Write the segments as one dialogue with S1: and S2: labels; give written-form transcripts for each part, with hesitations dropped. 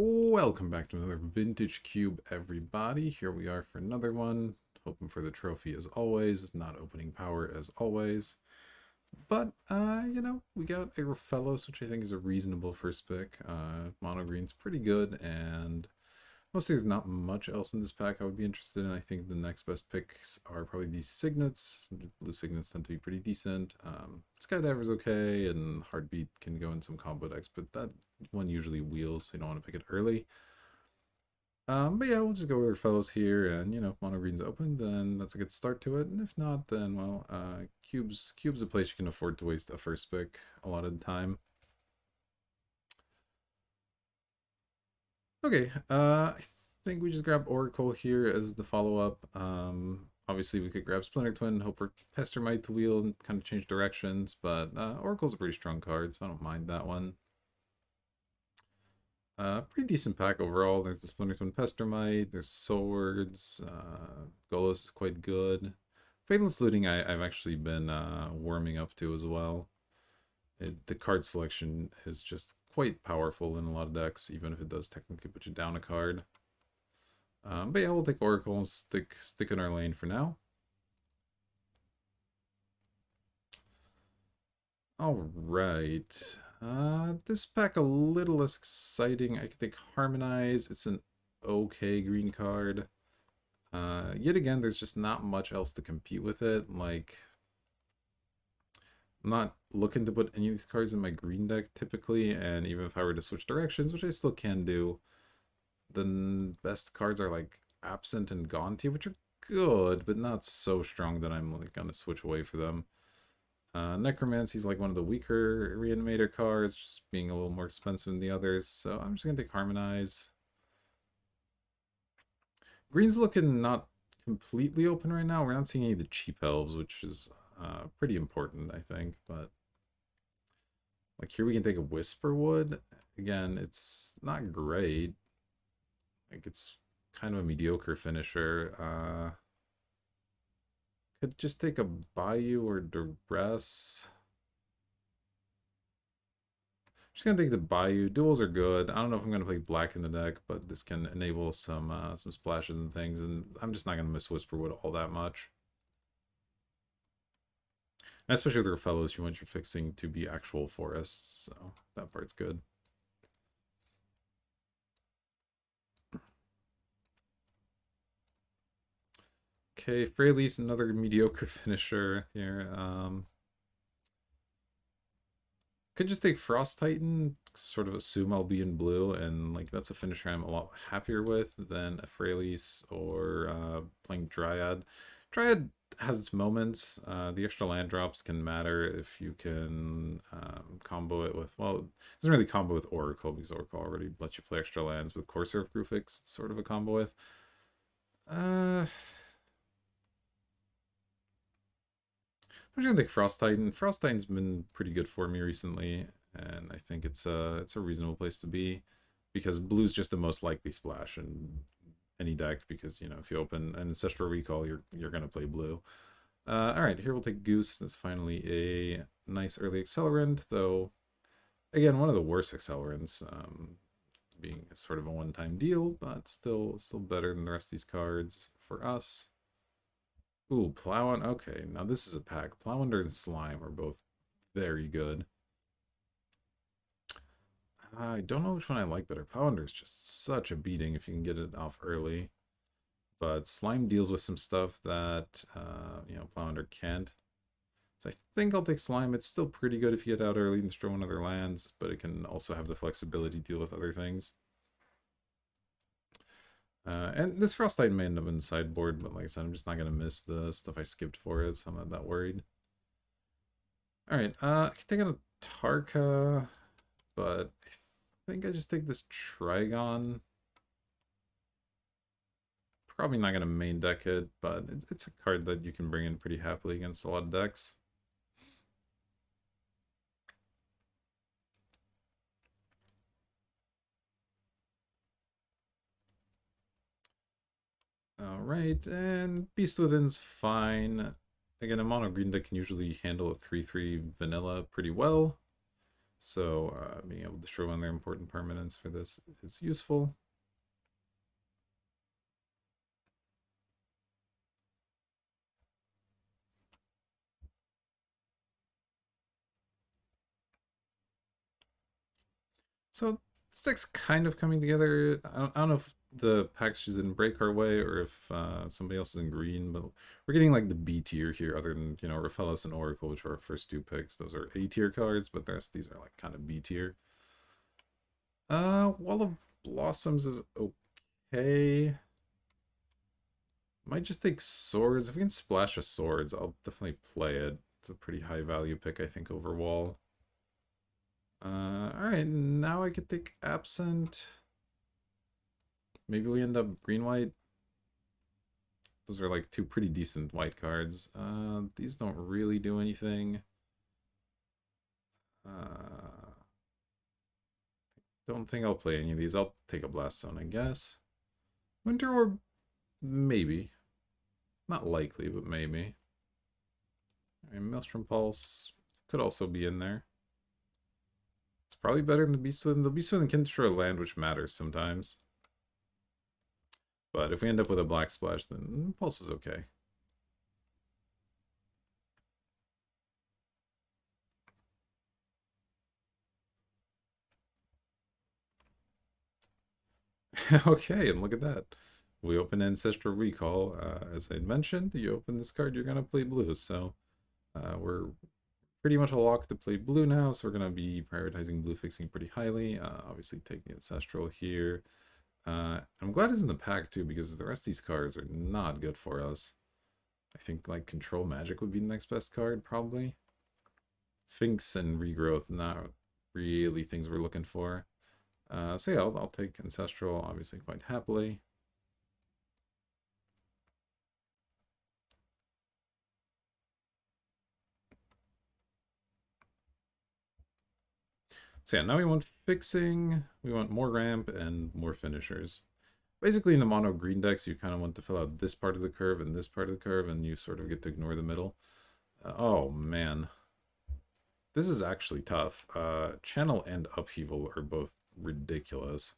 S1: Welcome back to another Vintage Cube, everybody. Here we are for another one. Hoping for the trophy as always, not opening power as always. But, we got a Raffellos, which I think is a reasonable first pick. Mono green's pretty good, and mostly there's not much else in this pack I would be interested in. I think the next best picks are probably these Signets. Blue Signets tend to be pretty decent. Skydiver's okay, and Heartbeat can go in some combo decks, but that one usually wheels, so you don't want to pick it early. But yeah, we'll just go with our fellows here, and if mono green's open, then that's a good start to it. And if not, then well, cube's a place you can afford to waste a first pick a lot of the time. Okay, I think we just grab Oracle here as the follow-up. Obviously we could grab Splinter Twin, hope for Pestermite to wheel and kind of change directions, but Oracle's a pretty strong card, so I don't mind that one. Pretty decent pack overall. There's the Splinter Twin Pestermite, there's Swords, Golos is quite good. Faithless Looting I've actually been warming up to as well. The card selection is just quite powerful in a lot of decks, even if it does technically put you down a card. But yeah, we'll take Oracle and stick in our lane for now. Alright. This pack a little less exciting. I could take Harmonize. It's an okay green card. Yet again, there's just not much else to compete with it. Like, I'm not looking to put any of these cards in my green deck typically, and even if I were to switch directions, which I still can do, the best cards are like Absent and Gonti, which are good, but not so strong that I'm like gonna switch away for them. Necromancy's like one of the weaker Reanimator cards, just being a little more expensive than the others, so I'm just gonna take Harmonize. Green's looking not completely open right now. We're not seeing any of the cheap elves, which is pretty important, I think, but like here we can take a Whisperwood. Again, it's not great. Like it's kind of a mediocre finisher. Could just take a Bayou or Duress. Just gonna take the Bayou. Duels are good. I don't know if I'm gonna play black in the deck, but this can enable some splashes and things, and I'm just not gonna miss Whisperwood all that much. And especially with your fellows, you want your fixing to be actual forests, so that part's good. Okay, Freyalise, another mediocre finisher here. Could just take Frost Titan, sort of assume I'll be in blue, and like that's a finisher I'm a lot happier with than a Freyalise or playing Dryad. Dryad has its moments. The extra land drops can matter if you can combo it with, well, it doesn't really combo with Oracle because Oracle already lets you play extra lands, with Corsair of Grufix, it's sort of a combo with. I'm just gonna take Frost Titan. Frost Titan's been pretty good for me recently, and I think it's a reasonable place to be because blue's just the most likely splash in any deck because if you open an Ancestral Recall, you're gonna play blue. All right, here we'll take Goose. That's finally a nice early accelerant, though. Again, one of the worst accelerants, being sort of a one-time deal, but still better than the rest of these cards for us. Ooh, Plowin. Okay, now this is a pack. Plowin and Slime are both very good. I don't know which one I like better. Plowin is just such a beating if you can get it off early. But Slime deals with some stuff that, Plowin can't. So I think I'll take Slime. It's still pretty good if you get out early and destroy one of their lands, but it can also have the flexibility to deal with other things. And this Frost Titan may end up in the sideboard, but like I said, I'm just not going to miss the stuff I skipped for it, so I'm not that worried. Alright, I can take a Tarka, but I think I just take this Trigon. Probably not going to main deck it, but it's a card that you can bring in pretty happily against a lot of decks. Alright, and Beast Within's fine. Again, a mono green deck can usually handle a 3/3 vanilla pretty well. So being able to destroy one of their important permanents for this is useful. So this deck's kind of coming together. I don't know if the packages didn't break our way or if somebody else is in green, but we're getting like the B tier here, other than, you know, Raphaelos and Oracle, which are our first two picks. Those are A tier cards, but the rest of these are like kind of B tier. Wall of Blossoms is okay. Might just take swords. If we can splash a swords, I'll definitely play it. It's a pretty high value pick, I think, over wall. Alright, now I could take Absent. Maybe we end up green-white. Those are like two pretty decent white cards. These don't really do anything. Don't think I'll play any of these. I'll take a Blast Zone, I guess. Winter Orb, maybe. Not likely, but maybe. Alright, Maelstrom Pulse could also be in there. It's probably better than the Beast Within. The Beast Within can destroy land, which matters sometimes. But if we end up with a Black Splash, then Pulse is okay. Okay, and look at that. We open Ancestral Recall. As I mentioned, you open this card, you're going to play blue. So we're pretty much a lock to play blue now. So we're going to be prioritizing blue fixing pretty highly. Obviously, take the Ancestral here. I'm glad it's in the pack too, because the rest of these cards are not good for us. I think like Control Magic would be the next best card, probably. Finks and Regrowth, not really things we're looking for. So yeah, I'll take Ancestral, obviously, quite happily. So yeah, now we want fixing, we want more ramp, and more finishers. Basically, in the mono green decks, you kind of want to fill out this part of the curve and this part of the curve, and you sort of get to ignore the middle. Oh, man. This is actually tough. Channel and Upheaval are both ridiculous.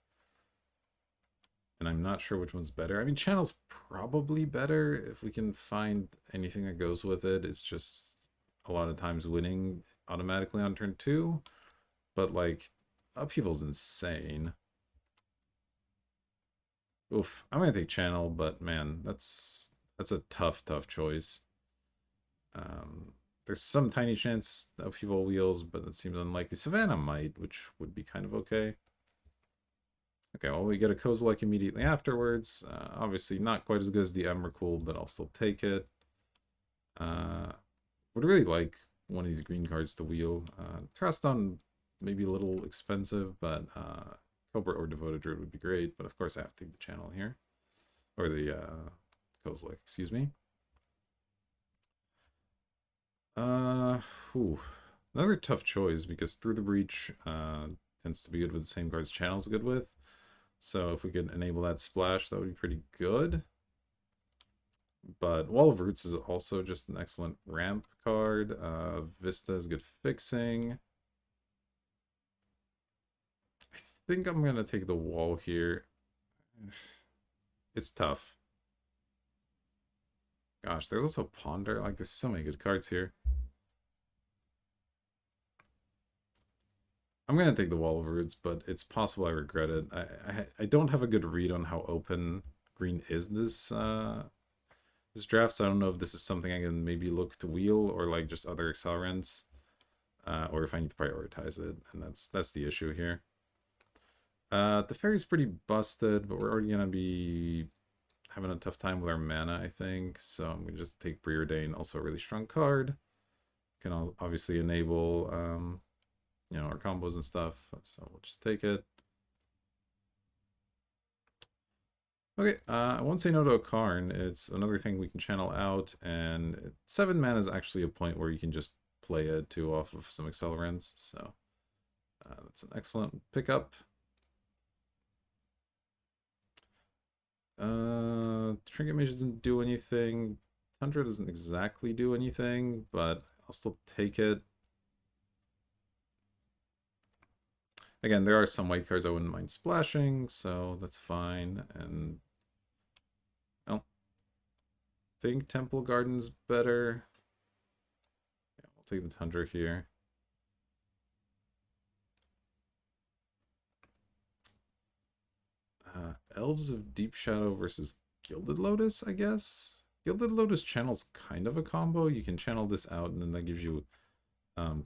S1: And I'm not sure which one's better. I mean, Channel's probably better if we can find anything that goes with it. It's just a lot of times winning automatically on turn 2. But, like, Upheaval's insane. Oof. I'm gonna take Channel, but man, that's a tough choice. There's some tiny chance Upheaval wheels, but it seems unlikely. Savannah might, which would be kind of okay. Okay, well, we get a Kozilek immediately afterwards. Obviously, not quite as good as the Emrakul, but I'll still take it. Would really like one of these green cards to wheel. Traston maybe a little expensive, but Cobra or Devoted Druid would be great. But of course, I have to take the Channel here. Or the Kozilek, excuse me. Another tough choice, because Through the Breach tends to be good with the same cards Channel's good with. So if we could enable that splash, that would be pretty good. But Wall of Roots is also just an excellent ramp card. Vista is good fixing. I think I'm going to take the wall here. It's tough. Gosh, there's also Ponder. Like, there's so many good cards here. I'm going to take the Wall of Roots, but it's possible I regret it. I don't have a good read on how open green is this this draft, so I don't know if this is something I can maybe look to wheel or like just other accelerants, or if I need to prioritize it, and that's the issue here. The fairy's pretty busted, but we're already gonna be having a tough time with our mana, I think. So I'm gonna just take Preordain, also a really strong card. Can obviously enable, you know, our combos and stuff. So we'll just take it. Okay, I won't say no to a Karn. It's another thing we can channel out, and 7 mana is actually a point where you can just play it too off of some accelerants. So that's an excellent pickup. Trinket Mage doesn't do anything. Tundra doesn't exactly do anything, but I'll still take it. Again, there are some white cards I wouldn't mind splashing, so that's fine. And I don't think Temple Garden's better. Yeah, we'll take the Tundra here. Elves of Deep Shadow versus Gilded Lotus, I guess. Gilded Lotus channels kind of a combo. You can channel this out, and then that gives you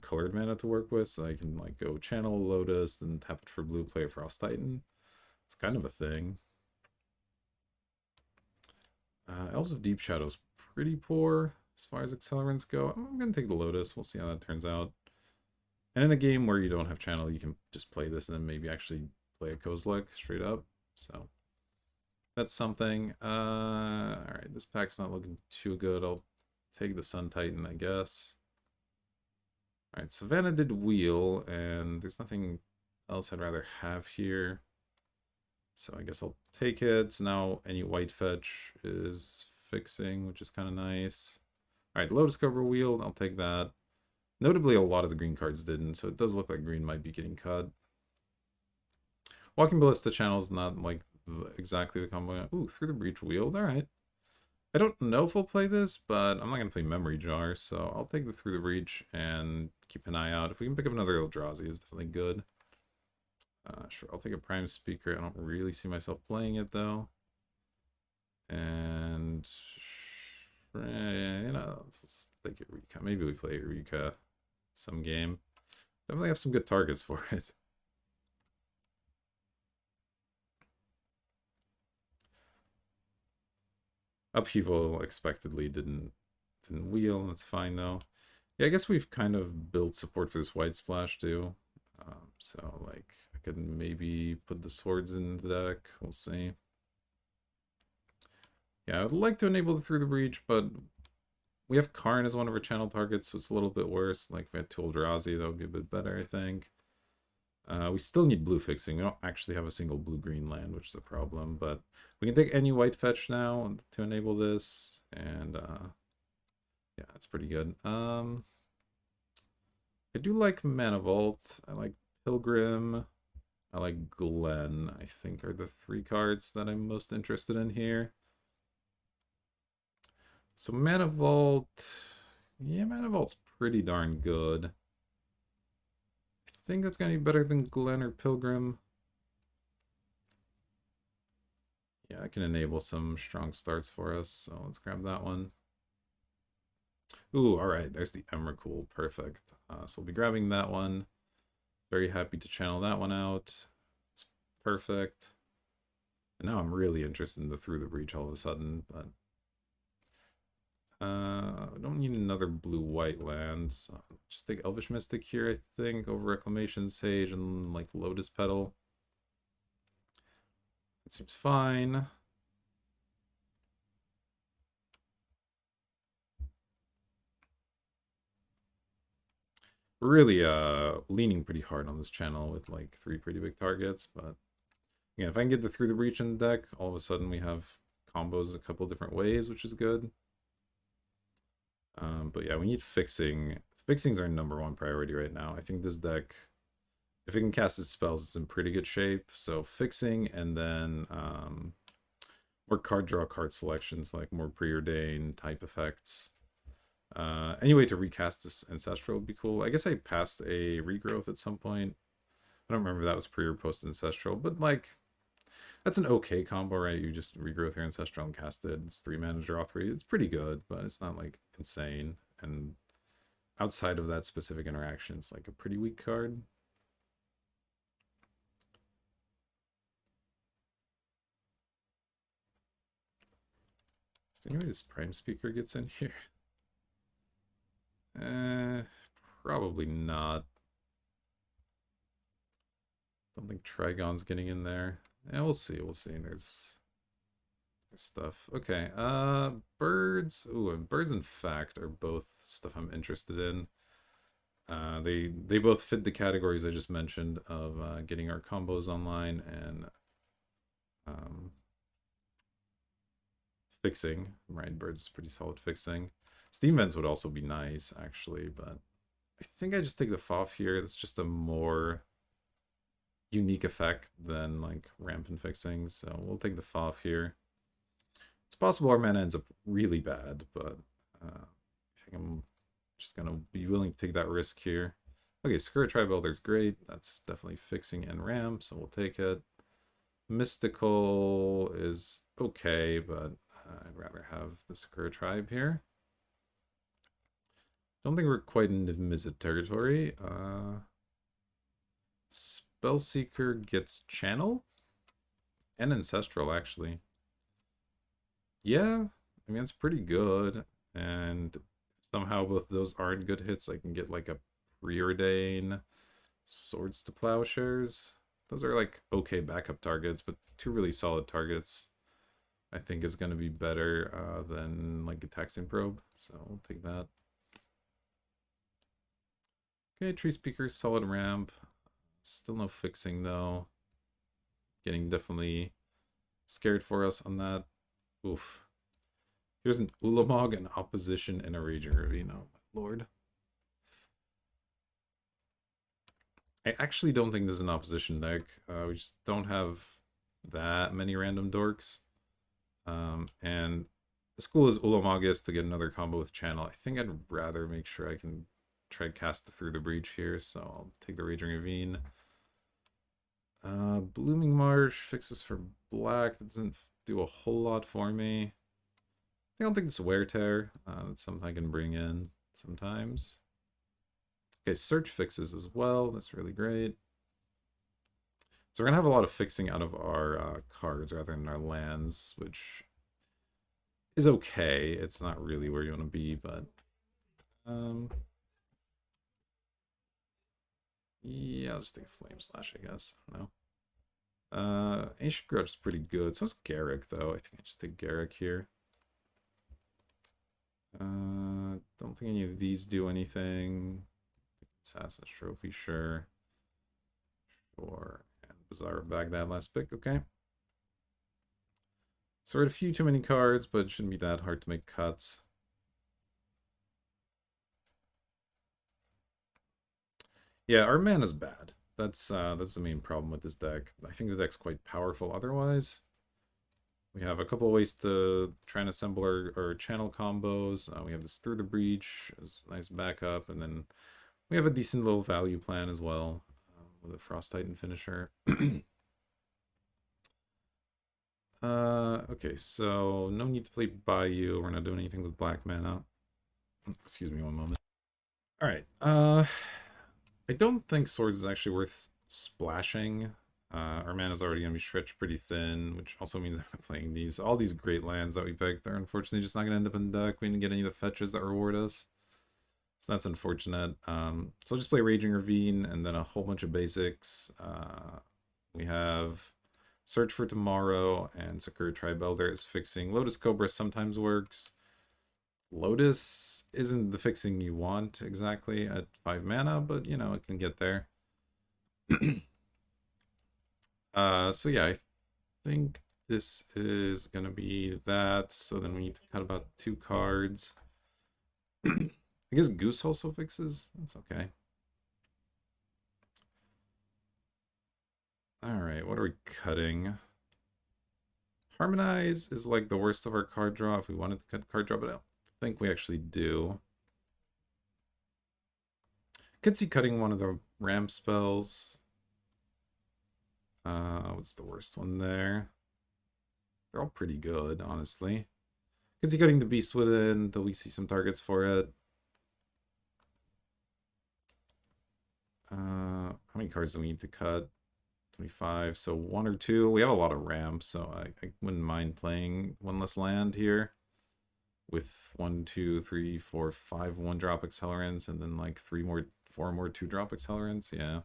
S1: colored mana to work with. So I can like go channel Lotus, then tap it for blue, play it Frost Titan. It's kind of a thing. Elves of Deep Shadow's pretty poor as far as accelerants go. I'm going to take the Lotus. We'll see how that turns out. And in a game where you don't have channel, you can just play this and then maybe actually play a Kozilek straight up. So that's something. Alright, this pack's not looking too good. I'll take the Sun Titan, I guess. Alright, Savannah did wheel, and there's nothing else I'd rather have here. So I guess I'll take it. So now any white fetch is fixing, which is kind of nice. Alright, Lotus Cobra wheeled. I'll take that. Notably, a lot of the green cards didn't, so it does look like green might be getting cut. Walking Ballista channel is not like exactly the combo. Ooh, Through the Breach wheeled. Alright. I don't know if we'll play this, but I'm not going to play Memory Jar, so I'll take the Through the Breach and keep an eye out. If we can pick up another Eldrazi, it's definitely good. Sure, I'll take a Prime Speaker. I don't really see myself playing it, though. And, you know, let's take Eureka. Maybe we play Eureka some game. Definitely have some good targets for it. Upheaval expectedly didn't wheel. That's fine, though. Yeah, I guess we've kind of built support for this white splash, too. So, like, I could maybe put the swords in the deck. We'll see. Yeah, I would like to enable the Through the Breach, but we have Karn as one of our channel targets, so it's a little bit worse. Like, if we had two Eldrazi, that would be a bit better, I think. We still need blue fixing. We don't actually have a single blue-green land, which is a problem, but we can take any white fetch now to enable this, and yeah, that's pretty good. I do like Mana Vault. I like Pilgrim. I like Glen, I think, are the three cards that I'm most interested in here. So Mana Vault, yeah, Mana Vault's pretty darn good. I think that's gonna be better than Glen or Pilgrim. Yeah, I can enable some strong starts for us, so let's grab that one. Ooh, alright, there's the Emrakul, perfect. So we'll be grabbing that one. Very happy to channel that one out. It's perfect. And now I'm really interested in the Through the Breach all of a sudden, but I don't need another blue-white land, so just take Elvish Mystic here, I think, over Reclamation Sage and, like, Lotus Petal. It seems fine. We're really leaning pretty hard on this channel with, like, 3 pretty big targets, but yeah, if I can get the Through the Breach in the deck, all of a sudden we have combos a couple different ways, which is good. But yeah, we need fixing. Fixing's our #1 priority right now. I think this deck, if it can cast its spells, it's in pretty good shape. So fixing, and then more card draw, card selections, like more preordained type effects. Any way to recast this Ancestral would be cool. I guess I passed a Regrowth at some point. I don't remember if that was pre or post Ancestral, but like, that's an okay combo, right? You just Regrowth your Ancestral and cast it. It's 3 mana, draw 3. It's pretty good, but it's not like insane. And outside of that specific interaction, it's like a pretty weak card. Is there any way this Prime Speaker gets in here? Probably not. Don't think Trigon's getting in there. Yeah, we'll see. We'll see. There's stuff. Okay. Birds. Ooh, and Birds and Fact are both stuff I'm interested in. They both fit the categories I just mentioned of getting our combos online and fixing. Right, Birds is pretty solid fixing. Steam Vents would also be nice, actually, but I think I just take the FOF here. That's just a more unique effect than like ramp and fixing, so we'll take the Foff here. It's possible our mana ends up really bad, but I think I'm just gonna be willing to take that risk here. Okay, Sakura Tribe Elder's great. That's definitely fixing and ramp, so we'll take it. Mystical is okay, but I'd rather have the Sakura Tribe here. Don't think we're quite in Mizzet territory. Spellseeker gets Channel and Ancestral, actually. Yeah, I mean, it's pretty good. And somehow both those aren't good hits. I can get like a Preordain, Swords to Plowshares. Those are like okay backup targets, but two really solid targets I think is going to be better than like a Taxing Probe. So we'll take that. Okay, Tree Speaker, solid ramp. Still no fixing though. Getting definitely scared for us on that. Oof. Here's an Ulamog, an Opposition, and a Raging Ravine. Oh my lord. I actually don't think this is an opposition deck. We just don't have that many random dorks. And as cool as Ulamog is to get another combo with Channel, I think I'd rather make sure I can try to cast Through the Breach here, so I'll take the Raging Ravine. Blooming Marsh fixes for black. That doesn't do a whole lot for me. I don't think it's Wear Tear. That's something I can bring in sometimes. Okay, Search fixes as well. That's really great. So we're going to have a lot of fixing out of our cards rather than our lands, which is okay. It's not really where you want to be, but... yeah, I'll just take a Flame Slash, I guess. I don't know. Ancient Grudge is pretty good. So is Garruk, though. I think I just take Garruk here. Don't think any of these do anything. Assassin's Trophy, sure. Sure. And Bizarre Baghdad last pick, okay. So we're at a few too many cards, but it shouldn't be that hard to make cuts. Yeah, our mana's bad. That's the main problem with this deck. I think the deck's quite powerful otherwise. We have a couple of ways to try and assemble our channel combos. We have this Through the Breach as nice backup, and then we have a decent little value plan as well with a Frost Titan finisher. Okay, so no need to play Bayou. We're not doing anything with black mana. Excuse me one moment. All right. I don't think Swords is actually worth splashing. Our mana's already going to be stretched pretty thin, which also means I'm playing these. All these great lands that we picked, they're unfortunately just not going to end up in the deck. We didn't get any of the fetches that reward us. So that's unfortunate. So I'll just play Raging Ravine and then a whole bunch of basics. We have Search for Tomorrow and Sakura Tribe Elder is fixing. Lotus Cobra sometimes works. Lotus isn't the fixing you want exactly at 5 mana, but you know, it can get there. So yeah, I think this is gonna be that. So then we need to cut about 2 cards. I guess Goose also fixes. That's okay. Alright, what are we cutting? Harmonize is like the worst of our card draw if we wanted to cut card draw, but I don't think we actually do. Could see cutting one of the ramp spells. What's the worst one there? They're all pretty good, honestly. Could see cutting the Beast Within until we see some targets for it. How many cards do we need to cut? 25, so 1 or 2. We have a lot of ramps, so I wouldn't mind playing one less land here. With 1, 2, 3, 4, 5 1-drop accelerants, and then like 4 more 2-drop accelerants. Yeah,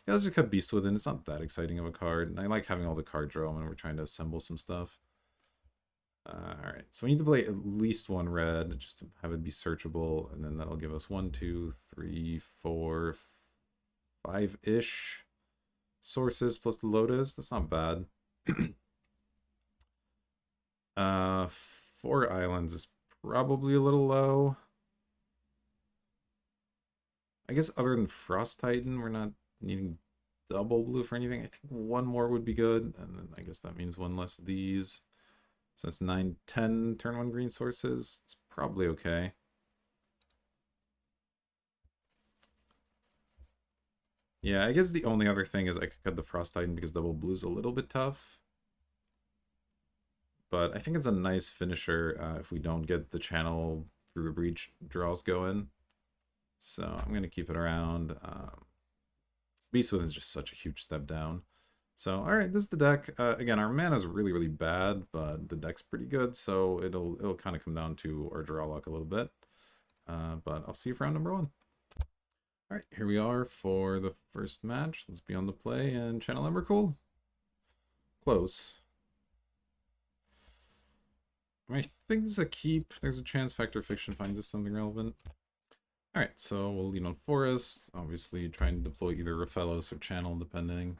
S1: let's just cut Beast Within. It's not that exciting of a card, and I like having all the card draw when we're trying to assemble some stuff. Alright, so we need to play at least 1 red, just to have it be searchable, and then that'll give us 1, 2, 3, 4, 5-ish sources plus the Lotus. That's not bad. 4 islands is probably a little low. I guess other than Frost Titan, we're not needing double blue for anything. I think one more would be good, and then I guess that means one less of these. So that's 9, 10 turn 1 green sources. It's probably okay. Yeah, I guess the only other thing is I could cut the Frost Titan because double blue's a little bit tough. But I think it's a nice finisher if we don't get the channel through the breach draws going. So I'm going to keep it around. Beastwithin is just such a huge step down. So, alright, this is the deck. Again, our mana's really, really bad, but the deck's pretty good, so it'll kind of come down to our draw luck a little bit. But I'll see you for round number 1. Alright, here we are for the first match. Let's be on the play and channel Emrakul. Close. I think this is a keep. There's a chance Factor Fiction finds us something relevant. Alright, so we'll lean on Forest. Obviously trying to deploy either Raphelos or Channel, depending.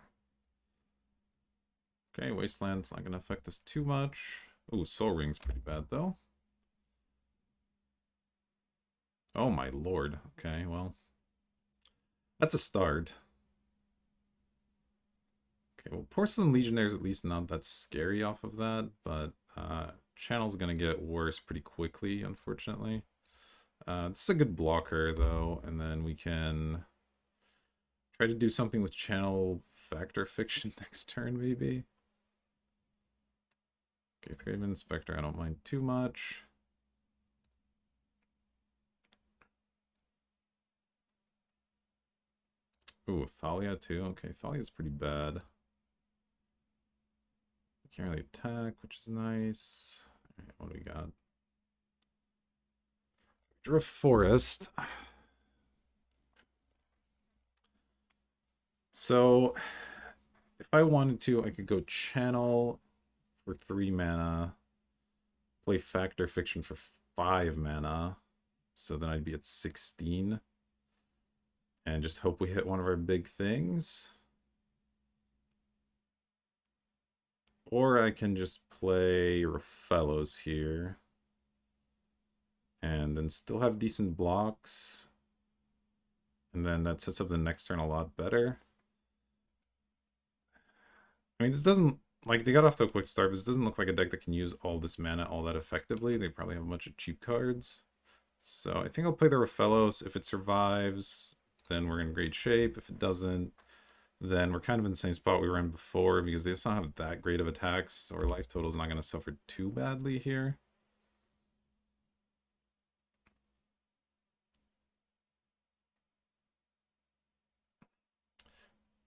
S1: Okay, Wasteland's not going to affect us too much. Ooh, Soul Ring's pretty bad, though. Oh my lord. Okay, well. That's a start. Okay, well, Porcelain Legionnaire's at least not that scary off of that, but Channel's going to get worse pretty quickly, unfortunately. This is a good blocker, though, and then we can try to do something with Channel Factor Fiction next turn, maybe. Okay, Thraben Spectre, I don't mind too much. Ooh, Thalia too. Okay, Thalia's pretty bad. Can't really attack, which is nice. All right, what do we got? Drew a Forest. So, if I wanted to, I could go Channel for 3 mana, play Factor Fiction for 5 mana, so then I'd be at 16, and just hope we hit one of our big things. Or I can just play Raphelos here, and then still have decent blocks, and then that sets up the next turn a lot better. I mean, this doesn't, like, they got off to a quick start, but this doesn't look like a deck that can use all this mana all that effectively. They probably have a bunch of cheap cards. So I think I'll play the Raphelos. If it survives, then we're in great shape. If it doesn't, then we're kind of in the same spot we were in before, because they just don't have that great of attacks, or life total's not going to suffer too badly here.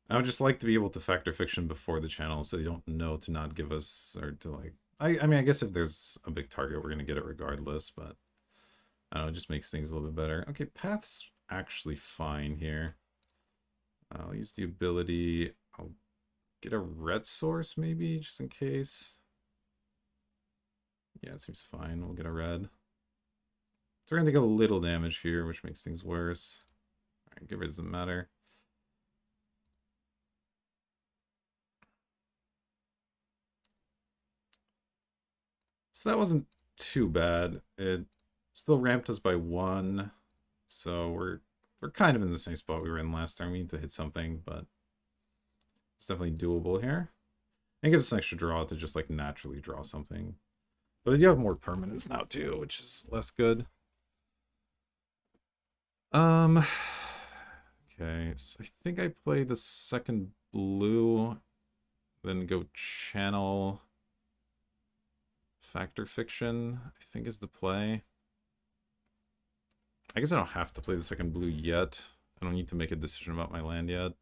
S1: I would just like to be able to Factor Fiction before the channel, so they don't know to not give us, or to like... I mean, I guess if there's a big target, we're going to get it regardless, but... I don't know, it just makes things a little bit better. Okay, Path's actually fine here. I'll use the ability. I'll get a red source, maybe, just in case. Yeah, it seems fine. We'll get a red. So we're going to take a little damage here, which makes things worse. Alright, give it doesn't matter. So that wasn't too bad. It still ramped us by 1. So we're kind of in the same spot we were in last time. We need to hit something, but it's definitely doable here. And give us an extra draw to just like naturally draw something. But they do have more permanents now too, which is less good. Okay, so I think I play the second blue, then go Channel Factor Fiction, I think is the play. I guess I don't have to play the second blue yet. I don't need to make a decision about my land yet.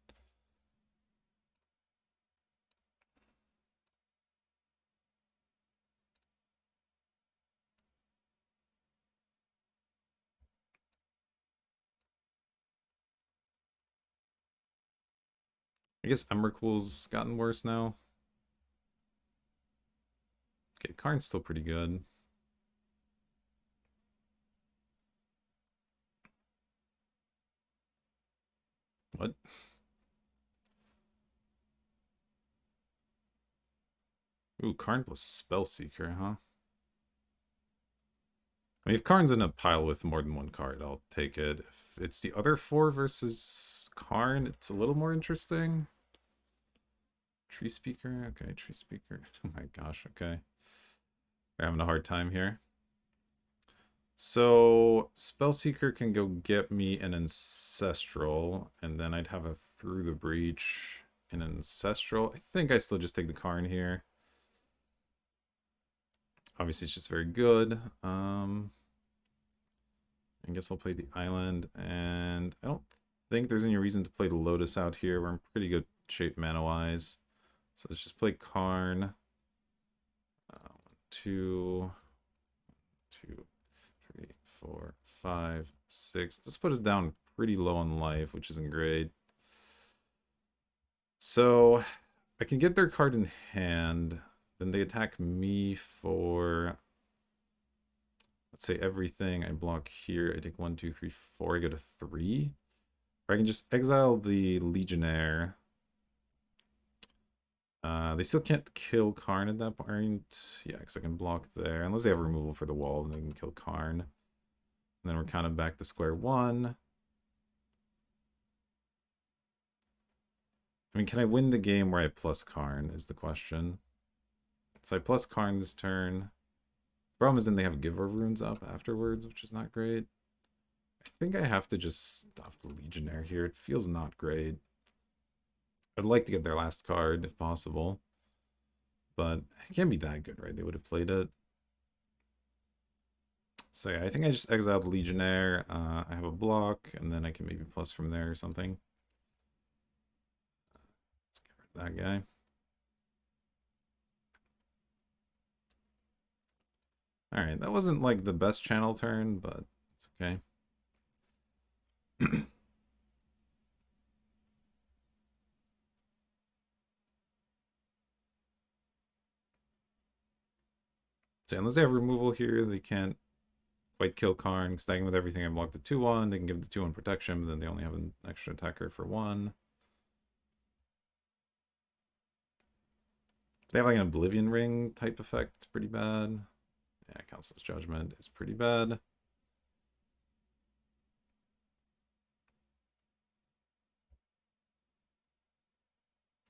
S1: I guess Emrakul's gotten worse now. Okay, Karn's still pretty good. What? Ooh, Karn plus Spellseeker, huh? I mean, if Karn's in a pile with more than one card, I'll take it. If it's the other 4 versus Karn, it's a little more interesting. Tree Speaker. Okay, Tree Speaker. Oh my gosh, okay. We're having a hard time here. So, Spellseeker can go get me an Ancestral, and then I'd have a Through the Breach, an Ancestral. I think I still just take the Karn here. Obviously, it's just very good. I guess I'll play the Island, and I don't think there's any reason to play the Lotus out here. We're in pretty good shape mana-wise. So let's just play Karn. 2, 3, 4, 5, 6. This put us down pretty low on life, which isn't great. So I can get their card in hand. Then they attack me for, let's say, everything. I block here. I take 1, 2, 3, 4. I go to 3. Or I can just exile the Legionnaire. They still can't kill Karn at that point. Yeah, because I can block there. Unless they have removal for the wall, then they can kill Karn. And then we're kind of back to square one. I mean, can I win the game where I plus Karn is the question. So I plus Karn this turn. The problem is then they have Giver runes up afterwards, which is not great. I think I have to just stop the Legionnaire here. It feels not great. I'd like to get their last card if possible. But it can't be that good, right? They would have played it. So yeah, I think I just exiled the Legionnaire. I have a block, and then I can maybe plus from there or something. Let's get rid of that guy. Alright, that wasn't like the best channel turn, but it's okay. So unless they have removal here, they can't quite kill Karn. Stacking with everything, I block the 2-1. They can give the 2-1 protection, but then they only have an extra attacker for 1. They have like an Oblivion Ring type effect. It's pretty bad. Yeah, Council's Judgment is pretty bad.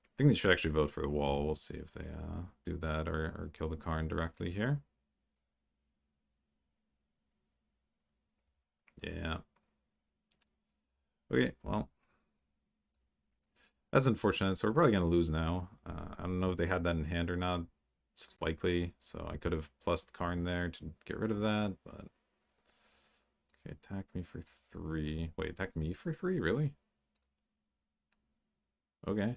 S1: I think they should actually vote for the wall. We'll see if they do that or kill the Karn directly here. Yeah. Okay, well. That's unfortunate, so we're probably going to lose now. I don't know if they had that in hand or not. It's likely, so I could have plussed Karn there to get rid of that, but... Okay, attack me for 3. Wait, attack me for 3? Really? Okay.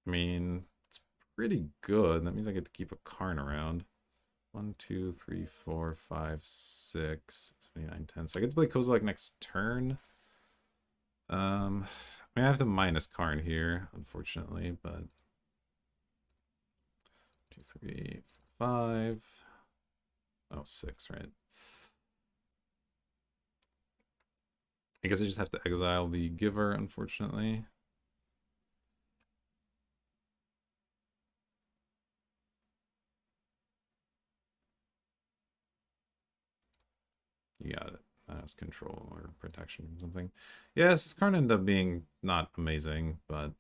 S1: I mean, it's pretty good. That means I get to keep a Karn around. 1, 2, 3, 4, 5, 6, 7, 8, 9, 10. So I get to play Kozilek next turn. I mean, I have to minus Karn here, unfortunately, but 2, 3, 4, 5. Oh, 6, right? I guess I just have to exile the Giver, unfortunately. You got it. As control or protection or something. Yes, this card ended up being not amazing, but...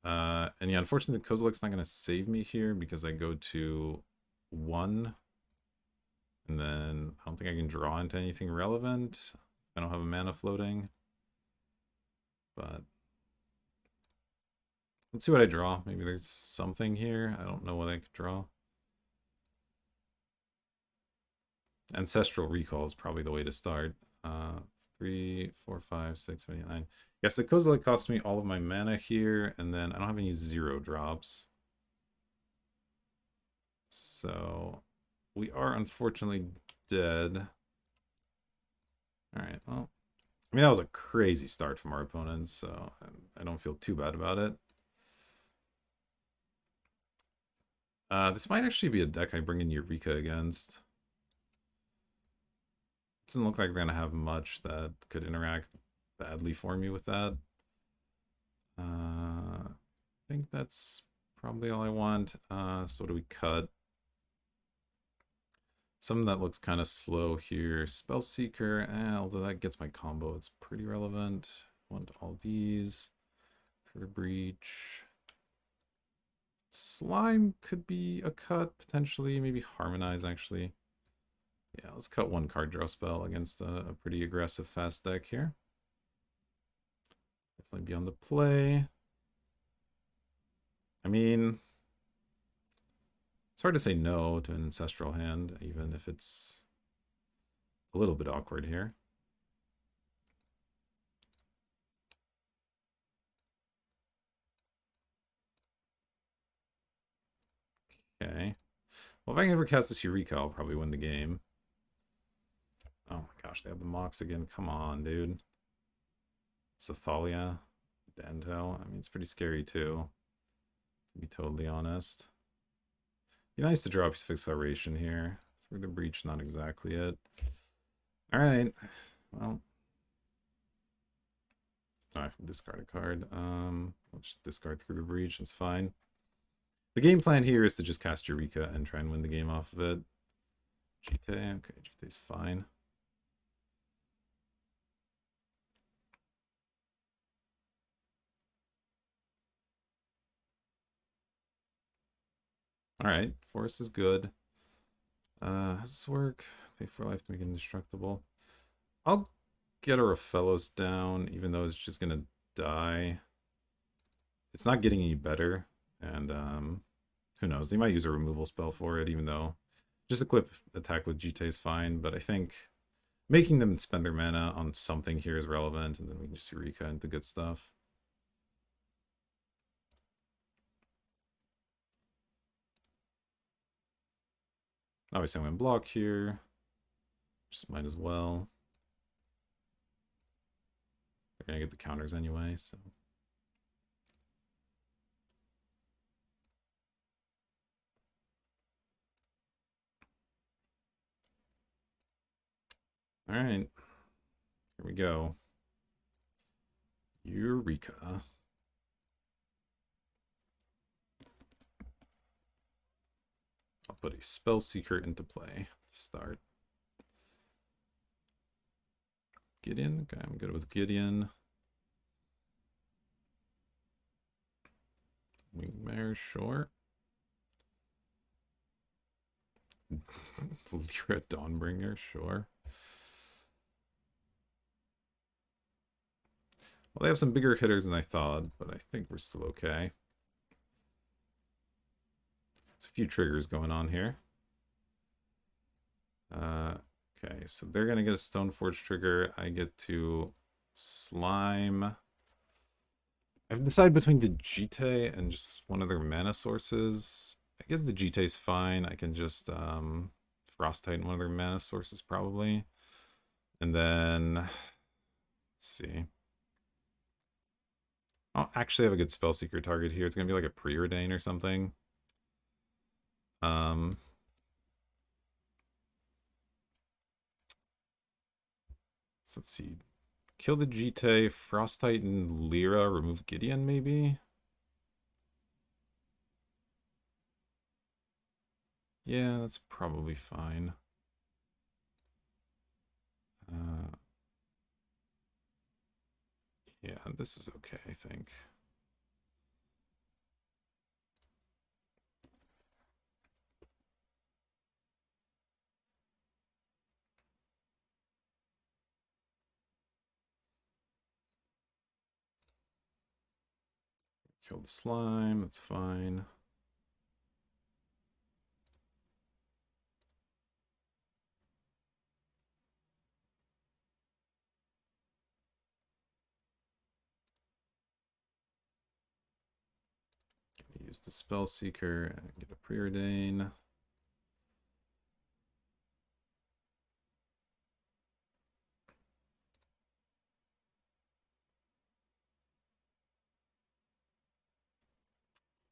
S1: and yeah, unfortunately, Kozilek's not going to save me here because I go to 1. And then I don't think I can draw into anything relevant. I don't have a mana floating. But let's see what I draw. Maybe there's something here. I don't know what I could draw. Ancestral Recall is probably the way to start. 3, 4, 5, 6, 7, 8, 9. Yes, the Kozilek costs me all of my mana here, and then I don't have any 0 drops. So we are unfortunately dead. Alright, well, I mean, that was a crazy start from our opponents, so I don't feel too bad about it. This might actually be a deck I bring in Eureka against. Doesn't look like they're going to have much that could interact badly for me with that. I think that's probably all I want. So what do we cut? Something that looks kind of slow here. Spellseeker, although that gets my combo, it's pretty relevant. Want all these. Through the breach. Slime could be a cut, potentially. Maybe Harmonize, actually. Yeah, let's cut one card draw spell against a pretty aggressive fast deck here. Definitely be on the play. I mean, it's hard to say no to an Ancestral hand, even if it's a little bit awkward here. Okay. Well, if I can ever cast this Eureka, I'll probably win the game. Oh my gosh, they have the Mox again. Come on, dude. Sathalia, Danto. I mean, it's pretty scary too, to be totally honest. Be nice to drop his Acceleration here. Through the breach, not exactly it. Alright. Well. Oh, I have to discard a card. I'll just discard Through the breach, it's fine. The game plan here is to just cast Eureka and try and win the game off of it. Jite, okay, Jite's fine. Alright, Force is good. How does this work? Pay for life to make it indestructible. I'll get a Raphelos down, even though it's just gonna die. It's not getting any better, and who knows? They might use a removal spell for it, even though just equip attack with Jite is fine, but I think making them spend their mana on something here is relevant, and then we can just Eureka into good stuff. Obviously, I'm going to block here. Just might as well. They're going to get the counters anyway, so. All right. Here we go. Eureka. I'll put a Spellseeker into play to start. Gideon. Okay, I'm good with Gideon. Wingmare, sure. Lyra Dawnbringer, sure. Well, they have some bigger hitters than I thought, but I think we're still okay. There's a few triggers going on here. Okay, so they're going to get a Stoneforge trigger. I get to Slime. I've decided between the Jite and just one of their mana sources. I guess the Jite's fine. I can just Frost Titan one of their mana sources probably. And then, let's see. I'll actually have a good Spellseeker target here. It's going to be like a Preordain or something. So let's see. Kill the Jite, Frost Titan, Lyra, remove Gideon maybe? Yeah, that's probably fine. Yeah, this is okay, I think. Kill the slime, that's fine. Gonna use the Spellseeker and get a Preordain.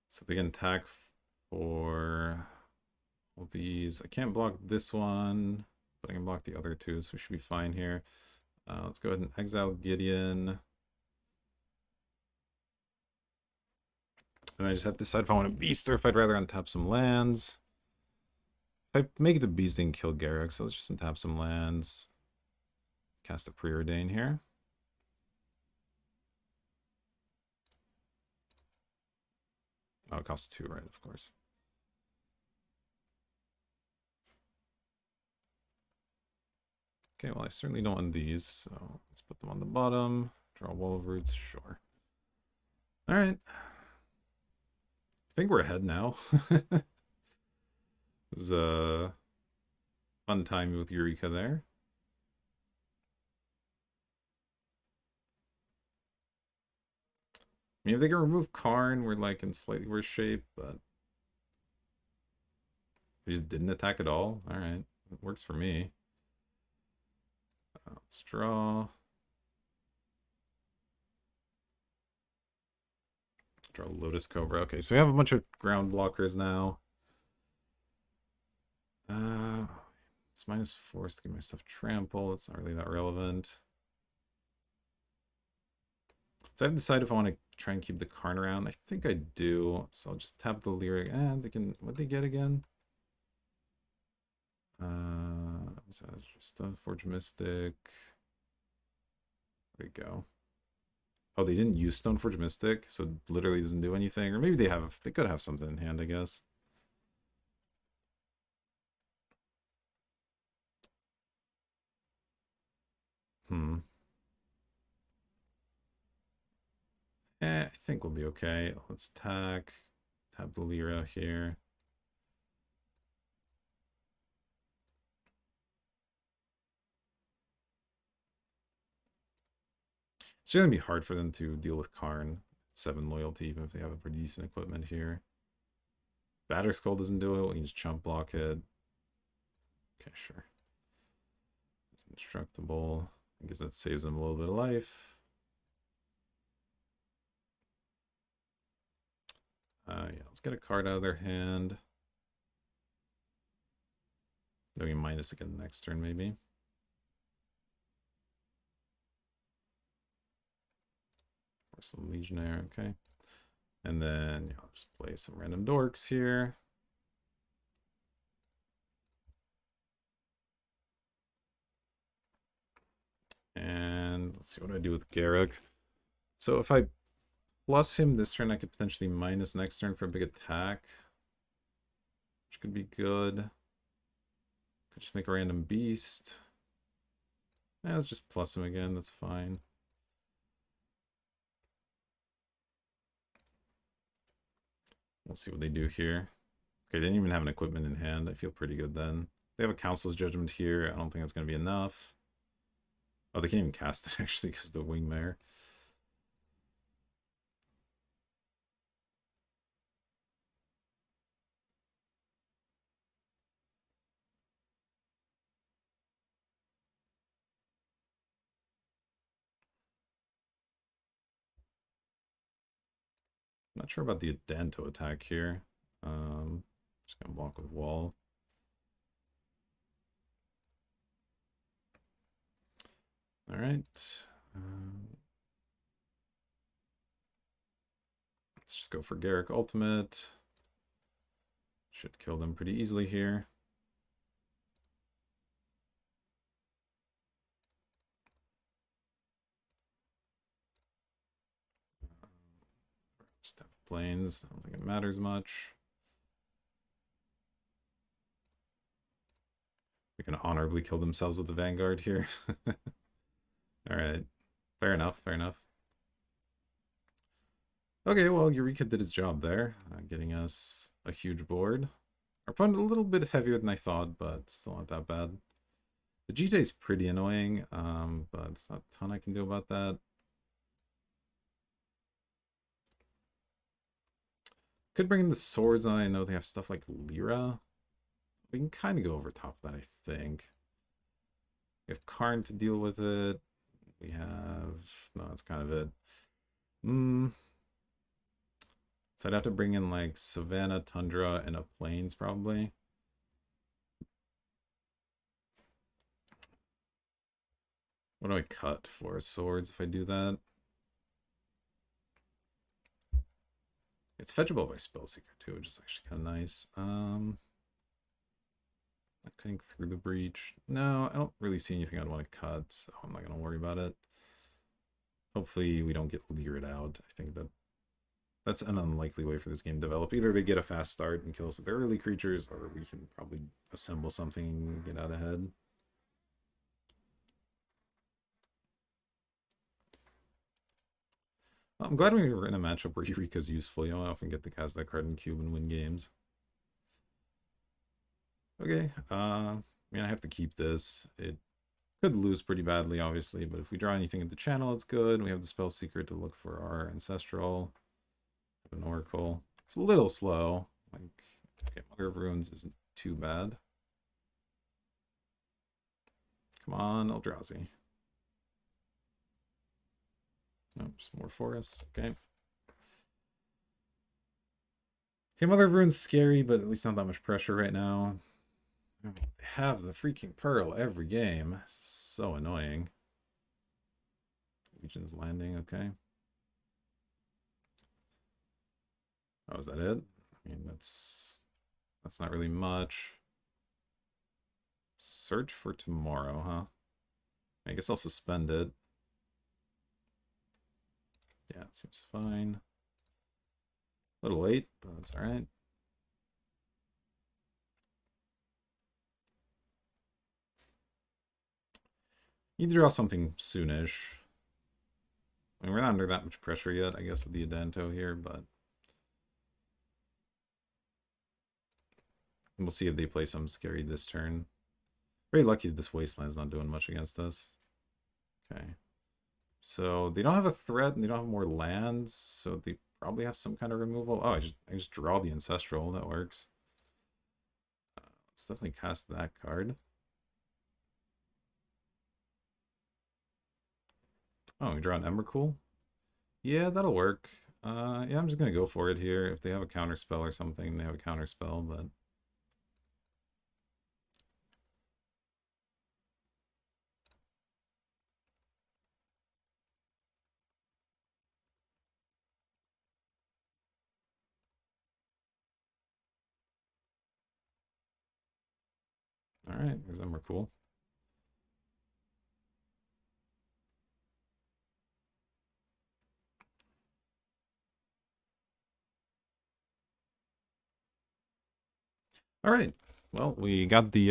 S1: So they can attack for all these. I can't block this one, but I can block the other two, so we should be fine here. Let's go ahead and exile Gideon. And I just have to decide if I want a beast or if I'd rather untap some lands. If I make the Beast and kill Garruk, so let's just untap some lands. Cast a Preordain here. Oh, it costs 2, right, of course. Okay, well, I certainly don't want these, so let's put them on the bottom. Draw Wall of Roots, sure. All right. I think we're ahead now. It was a fun time with Eureka there. I mean, if they can remove Karn, we're like in slightly worse shape, but they just didn't attack at all. All right, it works for me. Let's draw. Draw Lotus Cobra. Okay, so we have a bunch of ground blockers now. It's -4 to give my stuff trample. It's not really that relevant. So I've decided if I want to try and keep the Karn around. I think I do. So I'll just tap the Lyric. And they can, what'd they get again? What's that? Just a Forge Mystic. There we go. Oh, they didn't use Stoneforge Mystic, so it literally doesn't do anything. Or maybe they could have something in hand, I guess. I think we'll be okay. Let's tap the Lyra here. It's going to be hard for them to deal with Karn. 7 loyalty, even if they have a pretty decent equipment here. Batterskull doesn't do it. We can just chump block it. Okay, sure. It's indestructible. I guess that saves them a little bit of life. Yeah, let's get a card out of their hand. Doing minus again next turn, maybe. Or some Legionnaire, okay. And then I'll just play some random dorks here. And let's see what I do with Garruk. So if I plus him this turn, I could potentially minus next turn for a big attack, which could be good. Could just make a random beast. Yeah, let's just plus him again. That's fine. We'll see what they do here. Okay, they didn't even have an equipment in hand. I feel pretty good then. They have a Council's Judgment here. I don't think that's going to be enough. Oh, they can't even cast it, actually, because of the Wingmare. Not sure about the Adanto attack here. Just gonna block with wall. All right. Let's just go for Garruk Ultimate. Should kill them pretty easily here. Step planes. I don't think it matters much. They can honorably kill themselves with the Vanguard here. All right. Fair enough. Fair enough. Okay, well, Eureka did his job there, getting us a huge board. Our opponent a little bit heavier than I thought, but still not that bad. The Jita is pretty annoying, but there's not a ton I can do about that. Could bring in the Swords. I know they have stuff like Lyra. We can kind of go over top of that, I think. We have Karn to deal with it. We have... No, that's kind of it. So I'd have to bring in, like, Savannah, Tundra, and a Plains, probably. What do I cut for Swords if I do that? It's fetchable by Spellseeker, too, which is actually kind of nice. Cutting through the breach. No, I don't really see anything I'd want to cut, so I'm not going to worry about it. Hopefully we don't get leered out. I think that's an unlikely way for this game to develop. Either they get a fast start and kill us with their early creatures, or we can probably assemble something and get out ahead. I'm glad we were in a matchup where Eureka's useful. You know, I often get to cast that card in cube and win games. Okay, I mean, I have to keep this. It could lose pretty badly, obviously, but if we draw anything at the channel, it's good. We have the Spell Seeker to look for our Ancestral. An Oracle. It's a little slow. Like, okay, Mother of Runes isn't too bad. Come on, Eldrazi. No, just more forests. Okay. Okay, Mother of Runes scary, but at least not that much pressure right now. I mean, they have the freaking Pearl every game. So annoying. Legion's Landing, okay. Oh, is that it? I mean, that's not really much. Search for Tomorrow, huh? I guess I'll suspend it. Yeah, it seems fine. A little late, but that's alright. Need to draw something soonish. I mean, we're not under that much pressure yet, I guess, with the Adanto here, but we'll see if they play something scary this turn. Very lucky that this Wasteland's not doing much against us. Okay. So they don't have a threat and they don't have more lands, so they probably have some kind of removal. Oh, I just draw the Ancestral. That works. Let's definitely cast that card. Oh, we draw an Emrakul? Yeah, that'll work. Yeah, I'm just gonna go for it here. If they have a counter spell or something, they have a counter spell, but alright, there's Emrakul. Alright. Well, we got the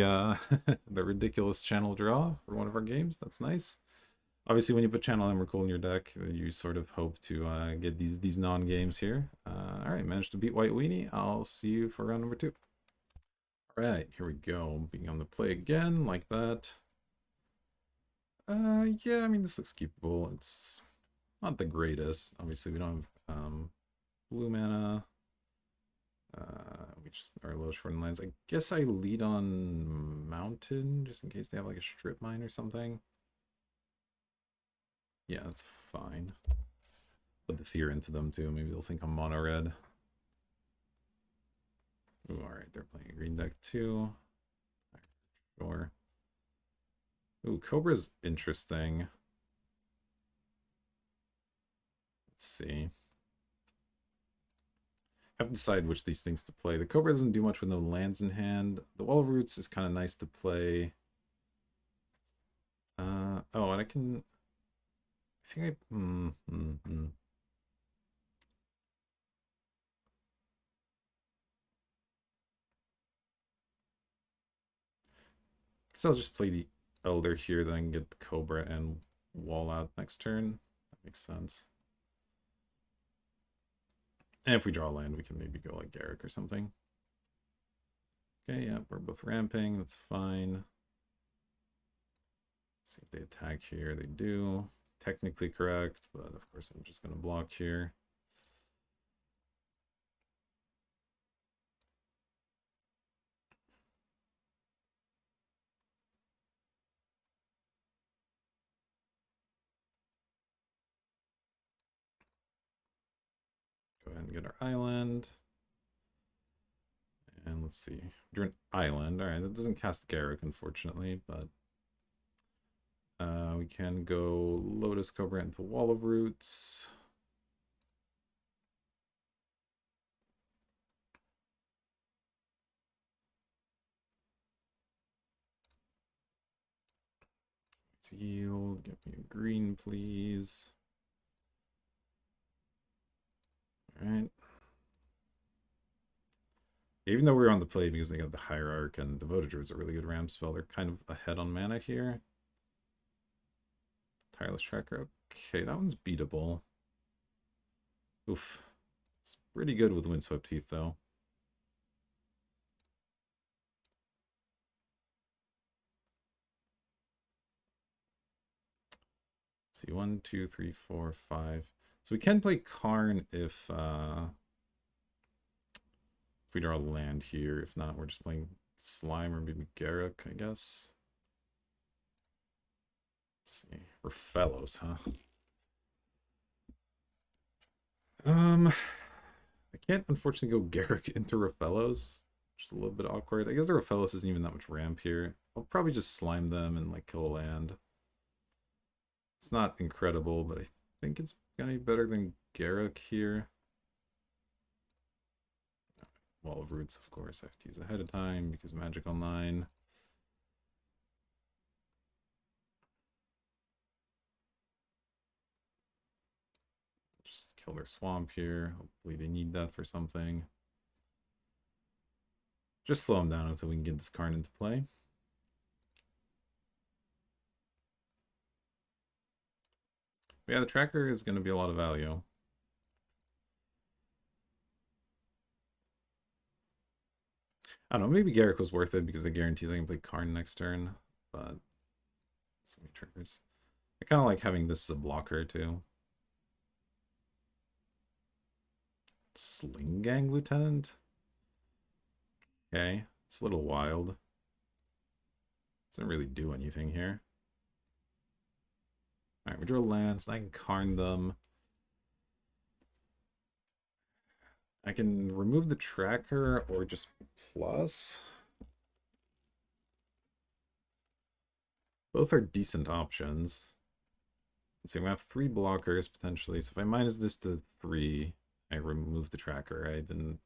S1: the ridiculous channel draw for one of our games. That's nice. Obviously, when you put Channel Emrakul in your deck, you sort of hope to get these non-games here. Alright, managed to beat White Weenie. I'll see you for round number 2. Alright, here we go. Being on the play again, like that. Yeah, I mean, this looks keepable. It's not the greatest. Obviously, we don't have blue mana. We just are low short lands. I guess I lead on Mountain, just in case they have like a strip mine or something. Yeah, that's fine. Put the fear into them too. Maybe they'll think I'm mono red. Ooh, alright, they're playing a green deck too. Sure. Ooh, Cobra's interesting. Let's see. I have to decide which of these things to play. The Cobra doesn't do much with no lands in hand. The Wall of Roots is kind of nice to play. Oh, and I can... I think I... Guess I'll just play the Elder here, then get the Cobra and wall out next turn. That makes sense. And if we draw land, we can maybe go like Garruk or something. Okay, yeah, we're both ramping. That's fine. See if they attack here. They do. Technically correct, but of course I'm just going to block here. Go ahead and get our island. And let's see. Drew an island. Alright, that doesn't cast Garruk, unfortunately, but we can go Lotus Cobra into Wall of Roots. Seal, give me a green, please. Alright. Even though we're on the play because they got the Hierarch and Devoted Druid's a really good ramp spell, they're kind of ahead on mana here. Tireless Tracker, okay, that one's beatable. Oof. It's pretty good with Windswept Heath, though. Let's see, 1, 2, 3, 4, 5. So we can play Karn if we draw a land here. If not, we're just playing Slime or maybe Garruk, I guess. Let's see. Rofellos, huh? I can't unfortunately go Garruk into Rofellos. Just a little bit awkward. I guess the Rofellos isn't even that much ramp here. I'll probably just slime them and like kill a land. It's not incredible, but I think it's gonna be better than Garruk here. Wall of Roots, of course, I have to use ahead of time because Magic Online. Just kill their swamp here. Hopefully they need that for something. Just slow them down until we can get this card into play. But yeah, the tracker is going to be a lot of value. I don't know, maybe Garruk was worth it because it guarantees I can play Karn next turn, but so many triggers. I kind of like having this as a blocker too. Sling Gang Lieutenant? Okay, it's a little wild. Doesn't really do anything here. Alright, we draw lands, and I can Karn them. I can remove the tracker or just plus. Both are decent options. Let's see, we have 3 blockers potentially. So if I minus this to 3, I remove the tracker, right? Then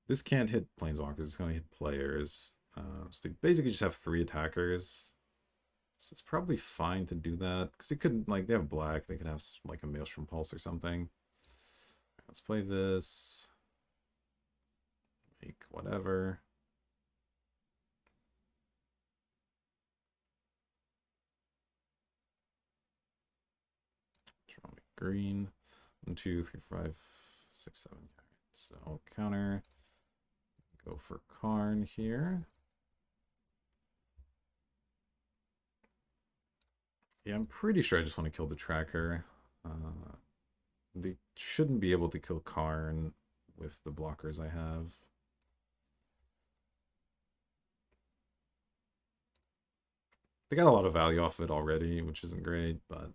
S1: this can't hit planeswalkers, it's going to hit players. So they basically just have 3 attackers. So it's probably fine to do that. Because they could, like, they have black, they could have like a Maelstrom Pulse or something. Let's play this. Make whatever. Draw me green. 1, 2, 3, 5, 6, 7. So I'll counter. Go for Karn here. Yeah, I'm pretty sure I just want to kill the tracker. They shouldn't be able to kill Karn with the blockers I have. They got a lot of value off of it already, which isn't great, but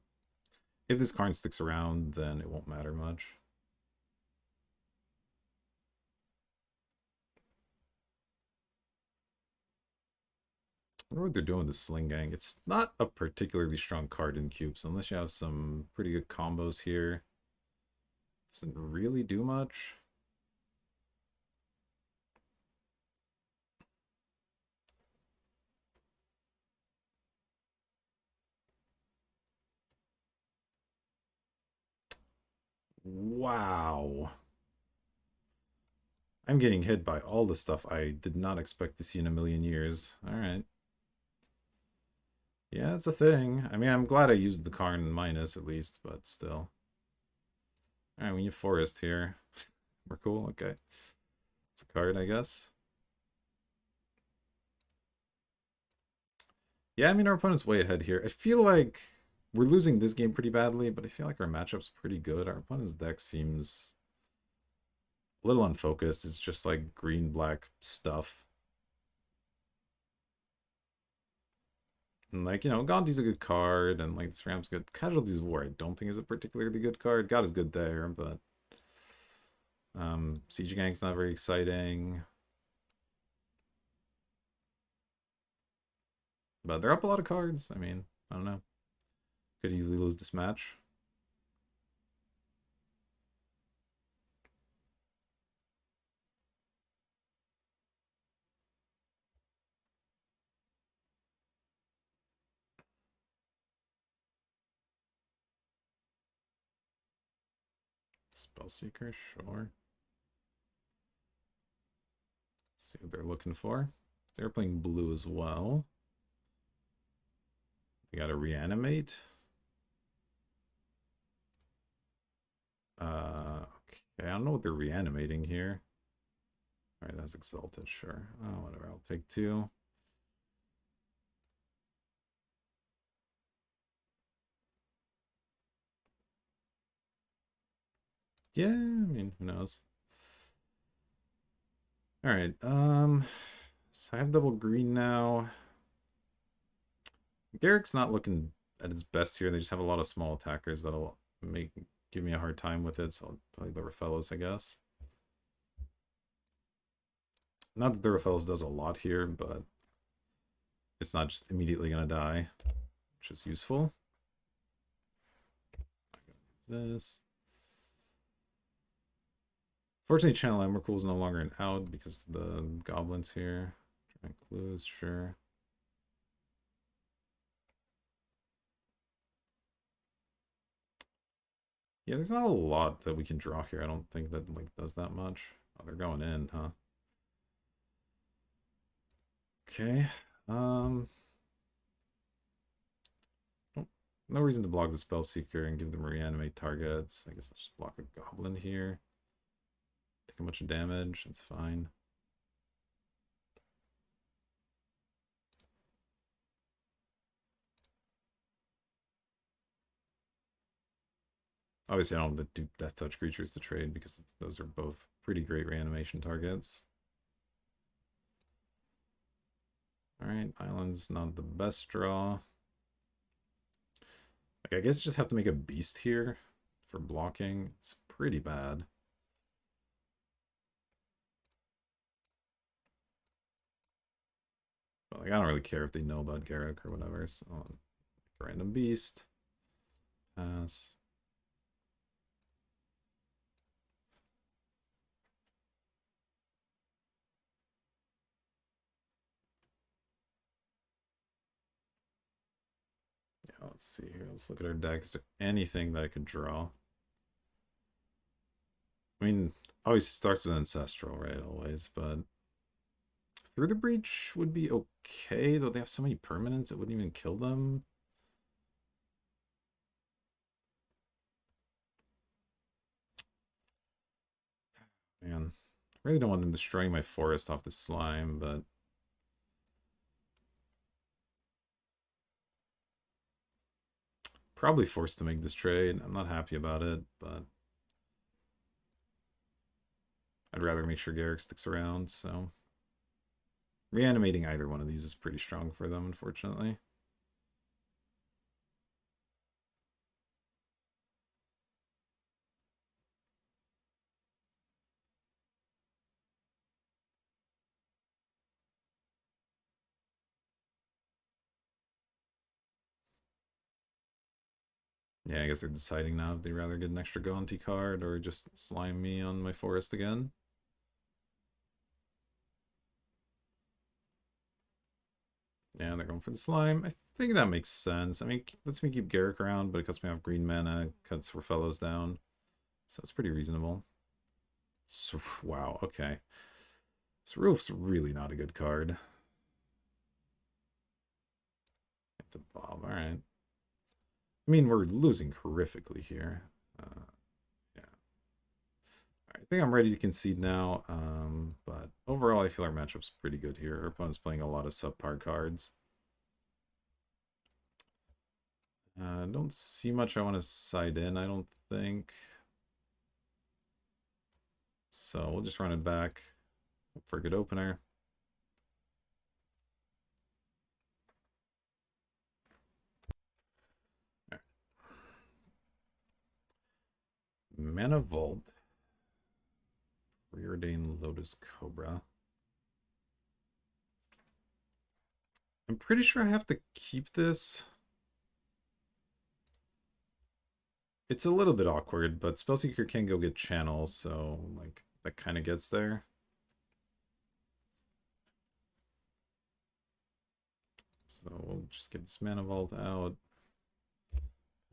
S1: if this Karn sticks around, then it won't matter much. I wonder what they're doing with the Sling Gang. It's not a particularly strong card in Cube, so unless you have some pretty good combos here, it doesn't really do much. Wow. I'm getting hit by all the stuff I did not expect to see in a million years. Alright. Yeah, it's a thing. I mean, I'm glad I used the Karn minus at least, but still. Alright, we need Forest here. We're cool, okay. It's a card, I guess. Yeah, I mean, our opponent's way ahead here. I feel like we're losing this game pretty badly, but I feel like our matchup's pretty good. Our opponent's deck seems a little unfocused. It's just like green-black stuff. And like, you know, Gandhi's a good card, and like this Ram's good. Casualties of War, I don't think is a particularly good card. God is good there, but Siege Gang's not very exciting. But they're up a lot of cards. I mean, I don't know. Could easily lose this match. Spellseeker, sure. See what they're looking for. They're playing blue as well. They got to reanimate. Okay, I don't know what they're reanimating here. All right, that's Exalted, sure. Oh, whatever, I'll take 2. Yeah, I mean, who knows? All right, so I have double green now. Garrick's not looking at its best here. They just have a lot of small attackers that'll give me a hard time with it, so I'll play the Rofellos, I guess. Not that the Rofellos does a lot here, but it's not just immediately gonna die, which is useful. This. Fortunately, Channel Emrakul is no longer an out because of the goblins here. Trying clues, sure. Yeah, there's not a lot that we can draw here. I don't think that like does that much. Oh, they're going in, huh? Okay. No reason to block the Spellseeker and give them reanimate targets. I guess I'll just block a goblin here. Take a bunch of damage. It's fine. Obviously, I don't have to do Death Touch creatures to trade because those are both pretty great reanimation targets. Alright, Island's not the best draw. Like, I guess just have to make a beast here for blocking. It's pretty bad. But like, I don't really care if they know about Garruk or whatever, so random beast. Pass. Yeah, let's see here. Let's look at our deck. Is there anything that I could draw? I mean, always starts with Ancestral, right? Always, but Through the Breach would be okay, though they have so many permanents, it wouldn't even kill them. Man, I really don't want them destroying my forest off the slime, but probably forced to make this trade. I'm not happy about it, but I'd rather make sure Garrick sticks around, so reanimating either one of these is pretty strong for them, unfortunately. Yeah, I guess they're deciding now if they'd rather get an extra Gaunty card or just slime me on my forest again. Yeah, they're going for the slime. I think that makes sense. I mean, lets me keep Garrick around, but it cuts me off green mana, cuts Rofellos down. So it's pretty reasonable. So, wow, okay. This Roof's really not a good card. Get the Bob, alright. I mean, we're losing horrifically here. Yeah. I think I'm ready to concede now, but overall I feel our matchup's pretty good here. Our opponent's playing a lot of subpar cards. Don't see much I want to side in, I don't think. So we'll just run it back. Hope for a good opener. Right. Mana Vault. Preordained Lotus Cobra. I'm pretty sure I have to keep this. It's a little bit awkward, but Spellseeker can go get channels, so like that kind of gets there. So we'll just get this Mana Vault out.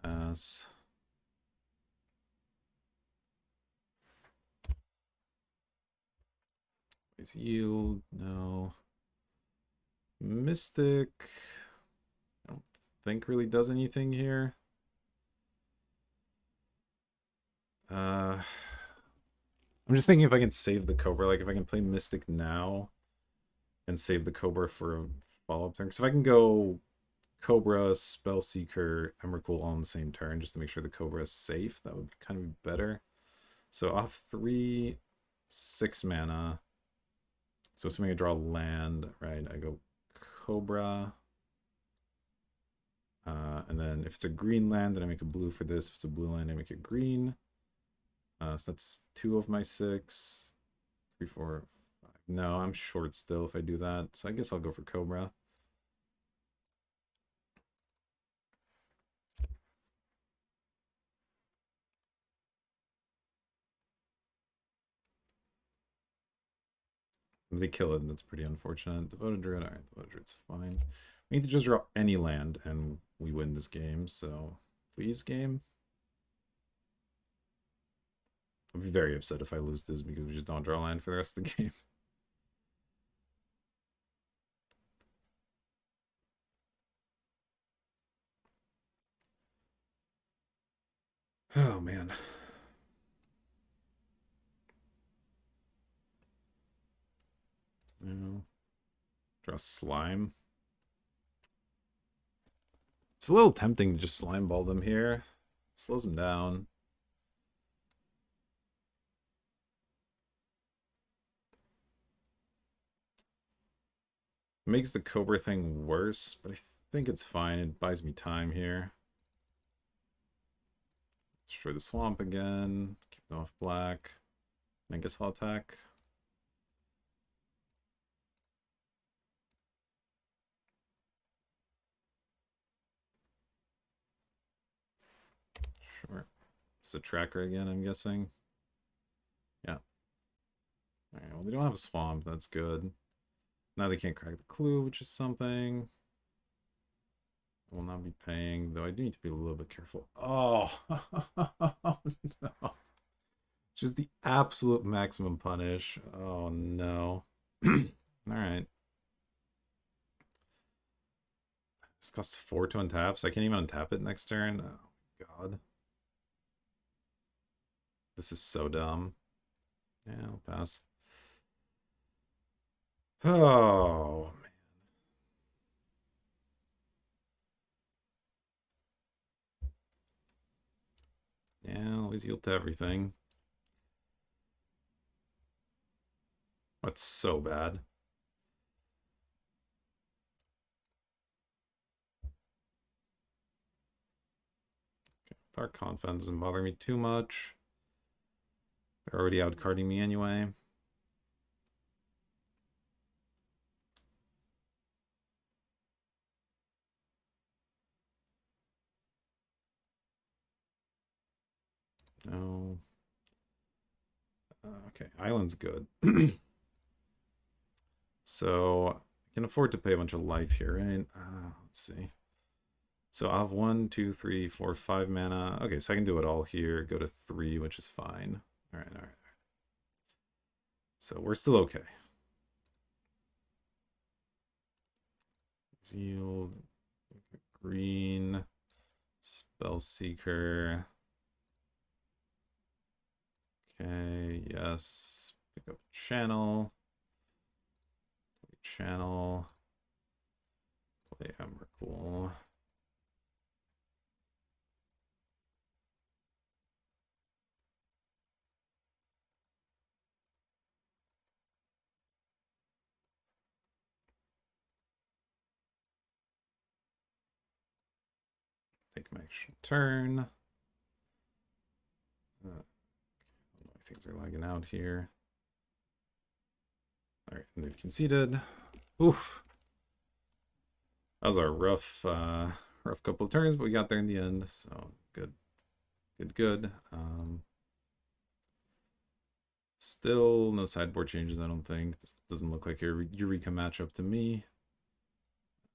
S1: Pass. Increase yield, no. Mystic, I don't think really does anything here. I'm just thinking if I can save the Cobra, like if I can play Mystic now and save the Cobra for a follow-up turn. Because if I can go Cobra, Spellseeker, Emrakul all on the same turn, just to make sure the Cobra is safe, that would kind of be better. So off 3, 6 mana. So assuming I draw land, right, I go Cobra. And then if it's a green land, then I make a blue for this. If it's a blue land, I make it green. So that's 2 of my 6. 3, 4, 5. No, I'm short still if I do that. So I guess I'll go for Cobra. If they kill it, and that's pretty unfortunate. Devoted Druid, alright, Devoted Druid's fine. We need to just draw any land and we win this game, so please, game. I'll be very upset if I lose this because we just don't draw land for the rest of the game. Oh, man. No. Draw Slime. It's a little tempting to just Slime Ball them here. Slows them down. Makes the Cobra thing worse, but I think it's fine. It buys me time here. Destroy the swamp again. Keep them off black. I guess I'll attack. Sure. It's a tracker again, I'm guessing. Yeah. Alright, well, they don't have a swamp. That's good. Now they can't crack the clue, which is something. I will not be paying, though I do need to be a little bit careful. Oh, no. Just the absolute maximum punish. Oh, no. Alright. This costs 4 to untap, so I can't even untap it next turn. Oh, God. This is so dumb. Yeah, I'll pass. Oh, man. Yeah, always yield to everything. That's so bad. Okay, Dark Confidence doesn't bother me too much. They're already outcarding me anyway. No. Okay, Island's good. So I can afford to pay a bunch of life here, right? Let's see. So I have 1, 2, 3, 4, 5 mana. Okay, so I can do it all here. Go to 3, which is fine. All right, all right. So we're still okay. Yield, green, Spellseeker. Okay, yes. Pick up channel. Play channel. Play Emrakul. Take my extra turn. Things are lagging out here. All right, and they've conceded. Oof. That was a rough couple of turns, but we got there in the end. So good, good, good. Still no sideboard changes, I don't think. This doesn't look like a Eureka matchup to me.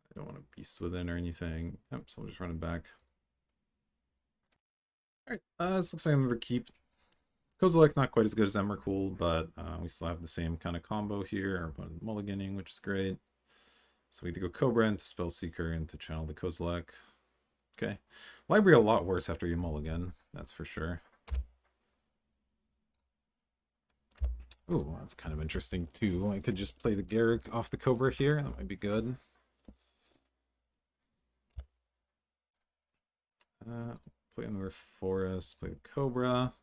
S1: I don't want to Beast Within or anything. Yep, so I'll just run it back. All right, this looks like another keep. Kozilek not quite as good as Emrakul, but we still have the same kind of combo here. Our opponent mulliganing, which is great. So we get to go Cobra into Spellseeker into channel the Kozilek. Okay. Library a lot worse after you mulligan, that's for sure. Ooh, that's kind of interesting too. I could just play the Garruk off the Cobra here. That might be good. Play another Forest, play the Cobra.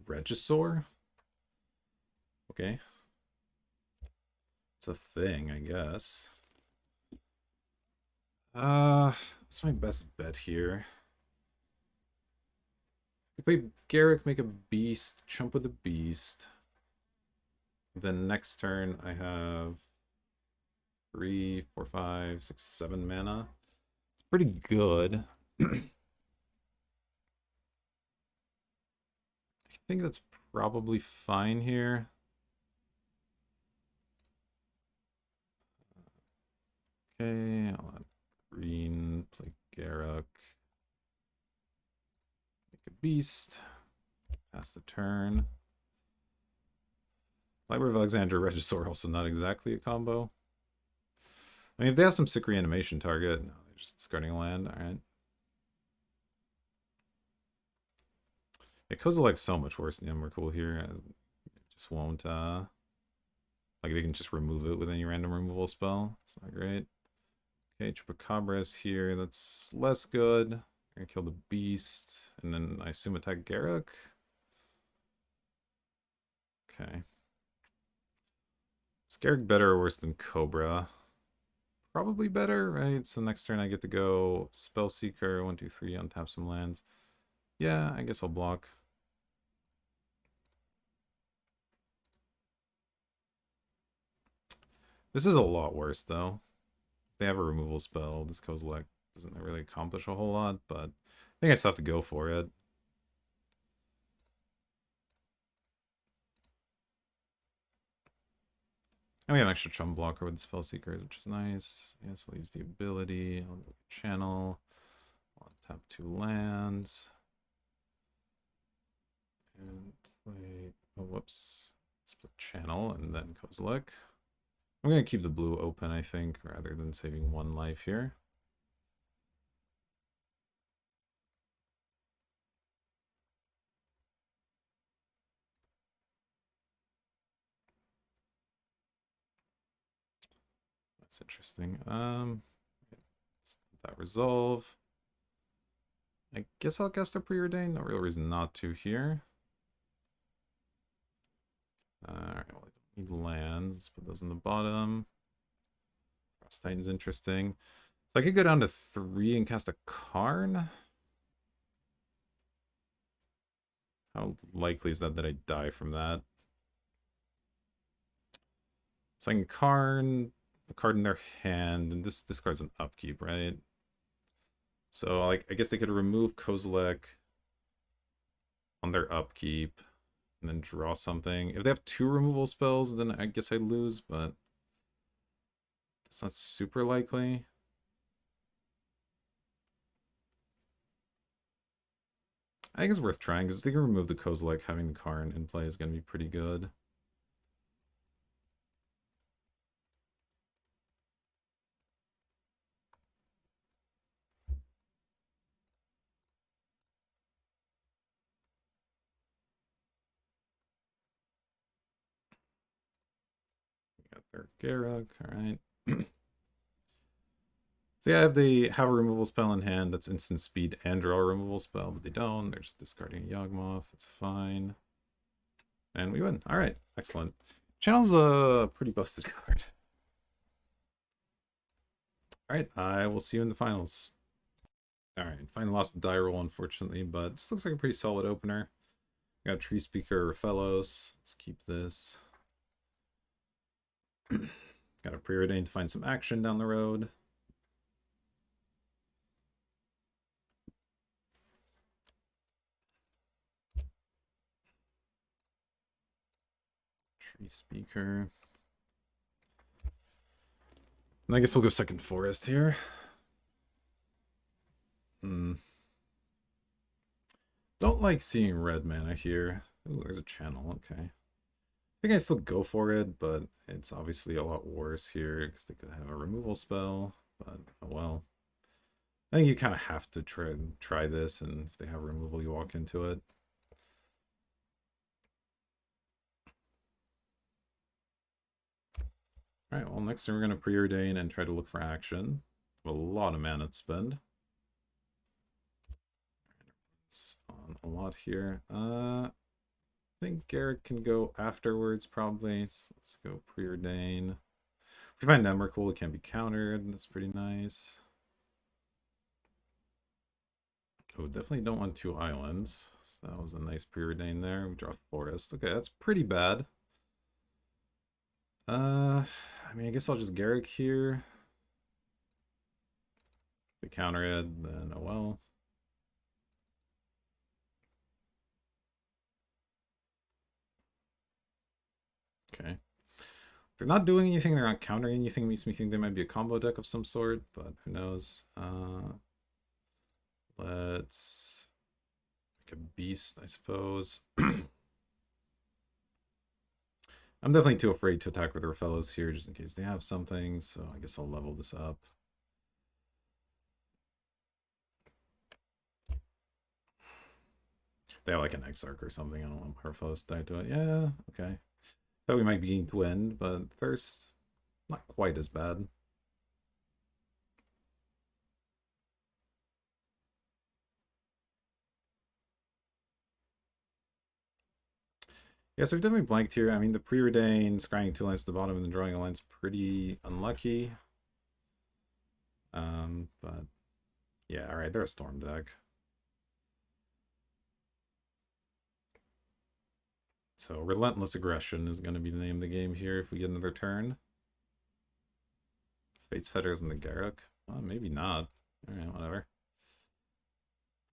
S1: Regisaur? Okay. It's a thing, I guess. What's my best bet here? I play Garruk, make a beast, chump with a beast. Then next turn I have 3, 4, 5, 6, 7 mana. It's pretty good. I think that's probably fine here. Okay, I'll have green, play Garruk. Make a beast. Pass the turn. Library of Alexandria, Regisaur, also not exactly a combo. I mean, if they have some sick reanimation target, no, they're just discarding a land. Alright. Yeah, Kozilek's so much worse than Emrakul here. It just won't, like, they can just remove it with any random removal spell. It's not great. Okay, Chupacabra is here. That's less good. I'm gonna kill the beast, and then I assume attack Garruk. Okay. Is Garruk better or worse than Cobra? Probably better, right? So next turn I get to go Spellseeker, 1, 2, 3, untap some lands. Yeah, I guess I'll block. This is a lot worse, though. They have a removal spell. This Kozilek doesn't really accomplish a whole lot, but I think I still have to go for it. And we have an extra chum blocker with the Spellseekers, which is nice. Yes, I'll use the ability. I'll go channel. I'll tap 2 lands. And play... Oh, whoops. Let's put channel and then Kozilek. I'm going to keep the blue open, I think, rather than saving 1 life here. That's interesting. Let's let that resolve. I guess I'll cast a Preordain. No real reason not to here. Alright, well, I don't need lands. Let's put those in the bottom. Frost Titan's interesting. So I could go down to 3 and cast a Karn. How likely is that I die from that? So I can Karn a card in their hand, and this discards an upkeep, right? So like I guess they could remove Kozilek on their upkeep and then draw something. If they have 2 removal spells, then I guess I lose, but that's not super likely. I think it's worth trying, because if they can remove the Kozilek, having the Karn in play is going to be pretty good. Got their Garruk, alright. So yeah, if they have a removal spell in hand, that's instant speed and draw a removal spell, but they don't. They're just discarding a Yawgmoth. That's fine. And we win. Alright, excellent. Channel's a pretty busted card. Alright, I will see you in the finals. Alright, finally lost the die roll, unfortunately, but this looks like a pretty solid opener. Got Tree Speaker, Fellows. Let's keep this. Got a Preordain to find some action down the road. Tree Speaker. And I guess we'll go second forest here. Don't like seeing red mana here. Ooh, there's a channel, okay. I think I still go for it, but it's obviously a lot worse here because they could have a removal spell, but oh well. I think you kind of have to try this, and if they have removal, you walk into it. Alright, well, next turn we're going to preordain and try to look for action. A lot of mana to spend. It's on a lot here. I think Garrett can go afterwards, probably. So let's go preordain. If we find Emrakul, it can be countered. That's pretty nice. Oh, definitely don't want 2 islands. So that was a nice preordain there. We draw forest. Okay, that's pretty bad. I mean, I guess I'll just Garrick here. If they counter it, then oh well. Okay. They're not doing anything, they're not countering anything, makes me think they might be a combo deck of some sort, but who knows. Let's make a beast, I suppose. I'm definitely too afraid to attack with our fellows here, just in case they have something, so I guess I'll level this up. They have like an Exarch or something, I don't want our fellows to die to it. Yeah, okay. Thought we might be getting Twin, but Thirst, not quite as bad. Yeah, so we've definitely blanked here. I mean, the preordain, scrying 2 lines at the bottom and then drawing a line's pretty unlucky. But yeah, all right, they're a storm deck. So Relentless Aggression is going to be the name of the game here if we get another turn. Fate's Fetters and the Garruk. Well, maybe not. All right, whatever.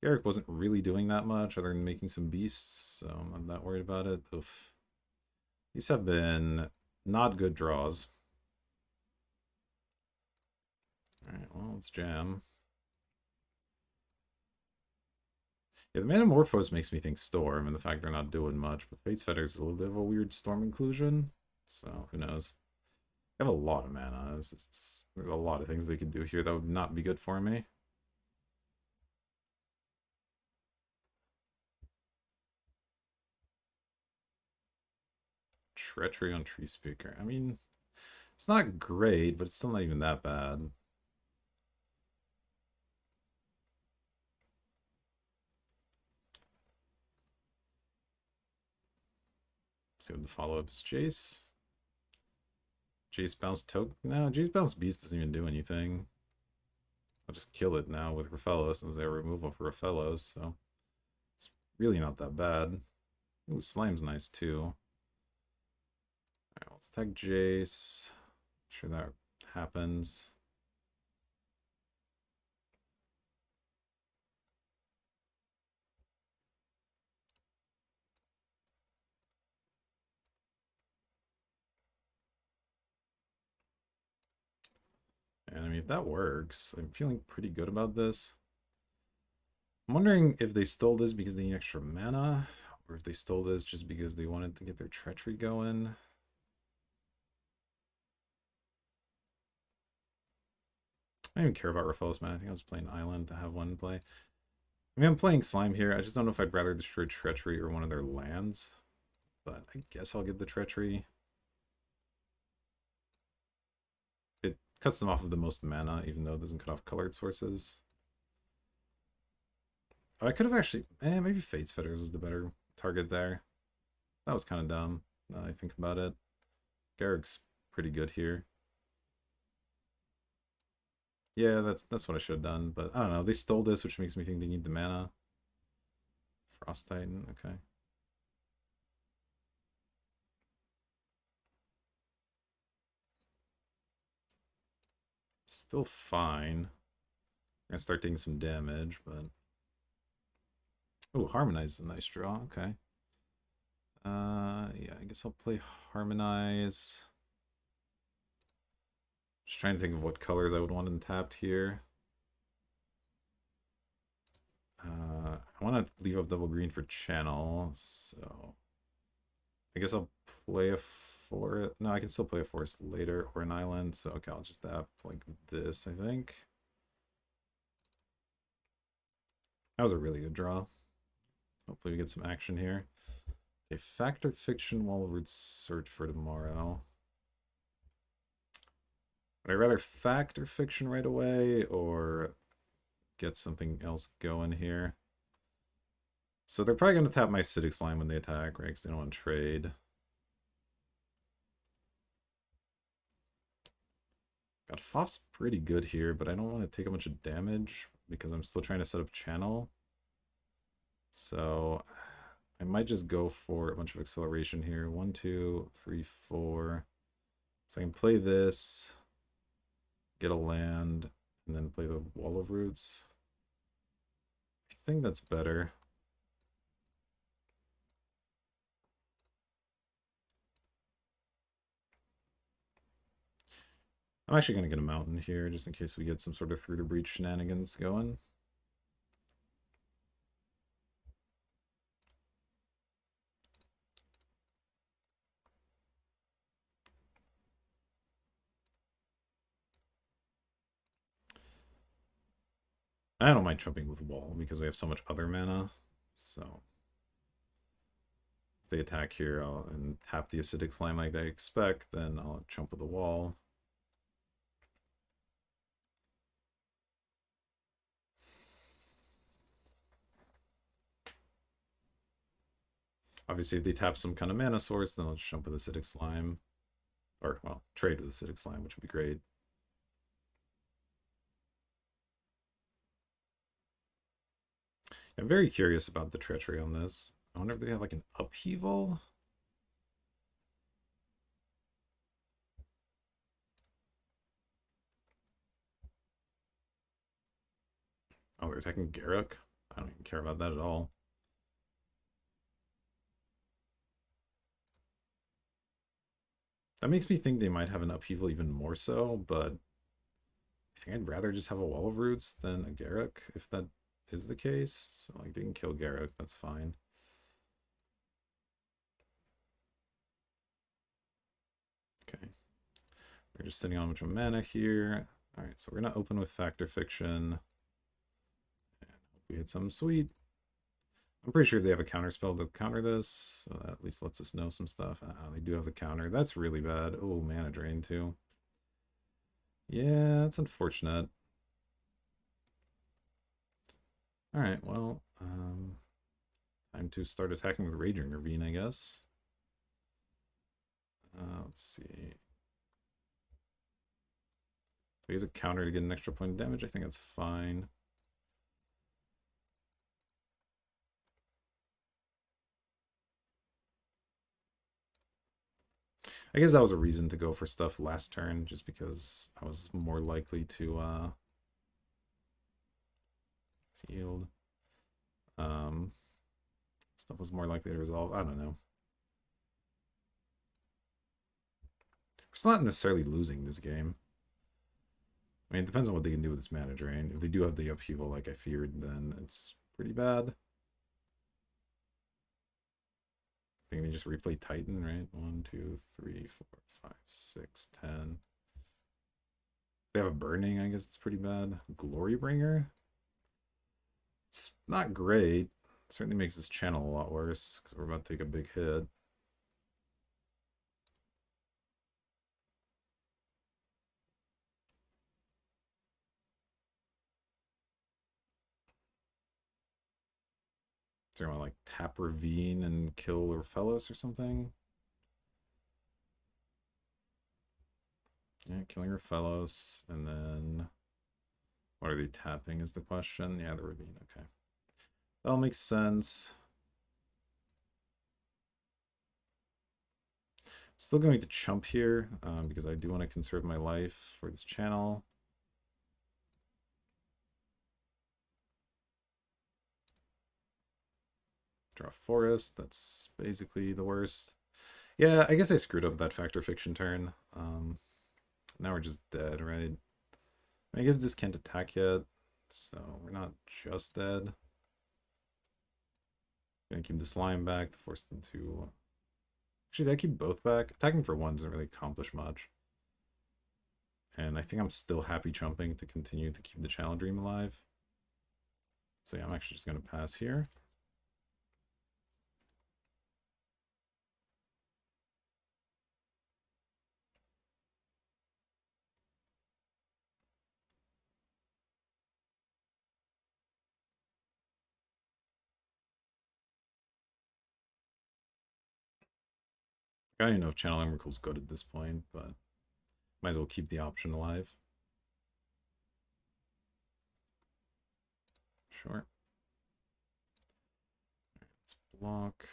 S1: Garruk wasn't really doing that much other than making some beasts, so I'm not that worried about it. Oof. These have been not good draws. Alright, well, let's jam. Yeah, the Manamorphose makes me think Storm, and the fact they're not doing much, but Fate's Fetters is a little bit of a weird Storm inclusion, so who knows. They have a lot of mana. There's a lot of things they could do here that would not be good for me. Treachery on Tree Speaker. I mean, it's not great, but it's still not even that bad. See what the follow-up is. Jace. Jace bounce token. No, Jace bounce beast doesn't even do anything. I'll just kill it now with Rafellos since they have removal for Rafellos, so it's really not that bad. Ooh, Slime's nice too. Alright, let's attack Jace. Sure that happens. And I mean, if that works, I'm feeling pretty good about this. I'm wondering if they stole this because they need extra mana, or if they stole this just because they wanted to get their treachery going. I don't even care about Rafellos mana. I think I was playing Island to have one play. I mean, I'm playing Slime here. I just don't know if I'd rather destroy Treachery or one of their lands. But I guess I'll get the Treachery. It cuts them off of the most mana, even though it doesn't cut off colored sources. Oh, I could have actually... maybe Fate's Fetters was the better target there. That was kind of dumb, now I think about it. Garrick's pretty good here. Yeah, that's what I should have done, but I don't know. They stole this, which makes me think they need the mana. Frost Titan, okay. Still fine. I'm gonna start taking some damage, but... Oh, Harmonize is a nice draw, okay. Yeah, I guess I'll play Harmonize. Just trying to think of what colors I would want untapped here. I want to leave up double green for channel, so I guess I'll play a forest. No, I can still play a forest later or an island. So okay, I'll just tap like this, I think. That was a really good draw. Hopefully we get some action here. Okay, Fact or Fiction, Wall of Roots, search for tomorrow. Would I rather fact or fiction right away or get something else going here? So they're probably going to tap my Acidic Slime when they attack, right? Because they don't want to trade. God, Foff's pretty good here, but I don't want to take a bunch of damage because I'm still trying to set up channel. So I might just go for a bunch of acceleration here. 1, 2, 3, 4. So I can play this, get a land, and then play the Wall of Roots. I think that's better. I'm actually going to get a mountain here just in case we get some sort of through the breach shenanigans going. I don't mind trumping with wall because we have so much other mana. So if they attack here and tap the Acidic Slime like they expect, then I'll chump with the wall. Obviously, if they tap some kind of mana source, then I'll just jump with Acidic Slime. Or, well, trade with Acidic Slime, which would be great. I'm very curious about the treachery on this. I wonder if they have like an upheaval. Oh, they're attacking Garruk? I don't even care about that at all. That makes me think they might have an upheaval even more so, but I think I'd rather just have a Wall of Roots than a Garruk, if that is the case. So, like, they can kill Garruk, that's fine. Okay. They're just sitting on a bunch of mana here. Alright, so we're gonna open with Fact or Fiction. And hope we hit something sweet. I'm pretty sure if they have a counter spell to counter this, so that at least lets us know some stuff. They do have the counter. That's really bad. Oh, mana drain too. Yeah, that's unfortunate. Alright, well, time to start attacking with Raging Ravine, I guess. Let's see. If I use a counter to get an extra point of damage, I think that's fine. I guess that was a reason to go for stuff last turn, just because I was more likely to yield. Stuff was more likely to resolve. I don't know. We're still not necessarily losing this game. I mean, it depends on what they can do with this mana drain. If they do have the upheaval like I feared, then it's pretty bad. I think they just replay Titan, right? 1, 2, 3, 4, 5, 6, 10. They have a burning, I guess it's pretty bad. Glorybringer? It's not great. It certainly makes this channel a lot worse because we're about to take a big hit. So you want to like tap Ravine and kill Orphelos or something? Yeah, killing Orphelos, and then what are they tapping is the question. Yeah, the Ravine, okay. That all makes sense. Still going to chump here because I do want to conserve my life for this channel. Draw forest, that's basically the worst. Yeah, I guess I screwed up that Fact or Fiction turn. Now we're just dead, right? I guess this can't attack yet, so we're not just dead. Gonna keep the slime back to force them to... Actually, did I keep both back? Attacking for one doesn't really accomplish much. And I think I'm still happy jumping to continue to keep the Channel Dream alive. So yeah, I'm actually just gonna pass here. I don't even know if Channel Emrakul's good at this point, but might as well keep the option alive. Sure. Let's block.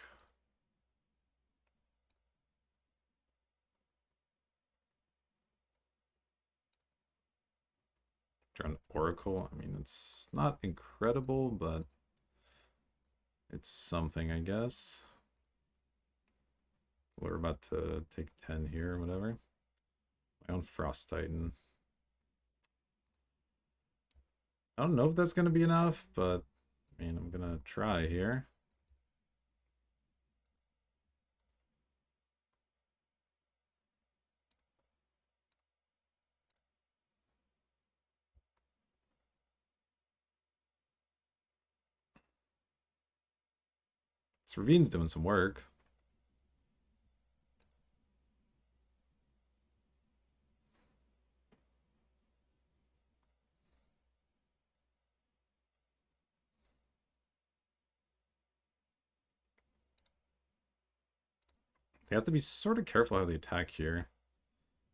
S1: Draw an Oracle. I mean, it's not incredible, but it's something, I guess. We're about to take 10 here or whatever. My own Frost Titan. I don't know if that's going to be enough, but I mean, I'm going to try here. This Ravine's doing some work. They have to be sort of careful how they attack here.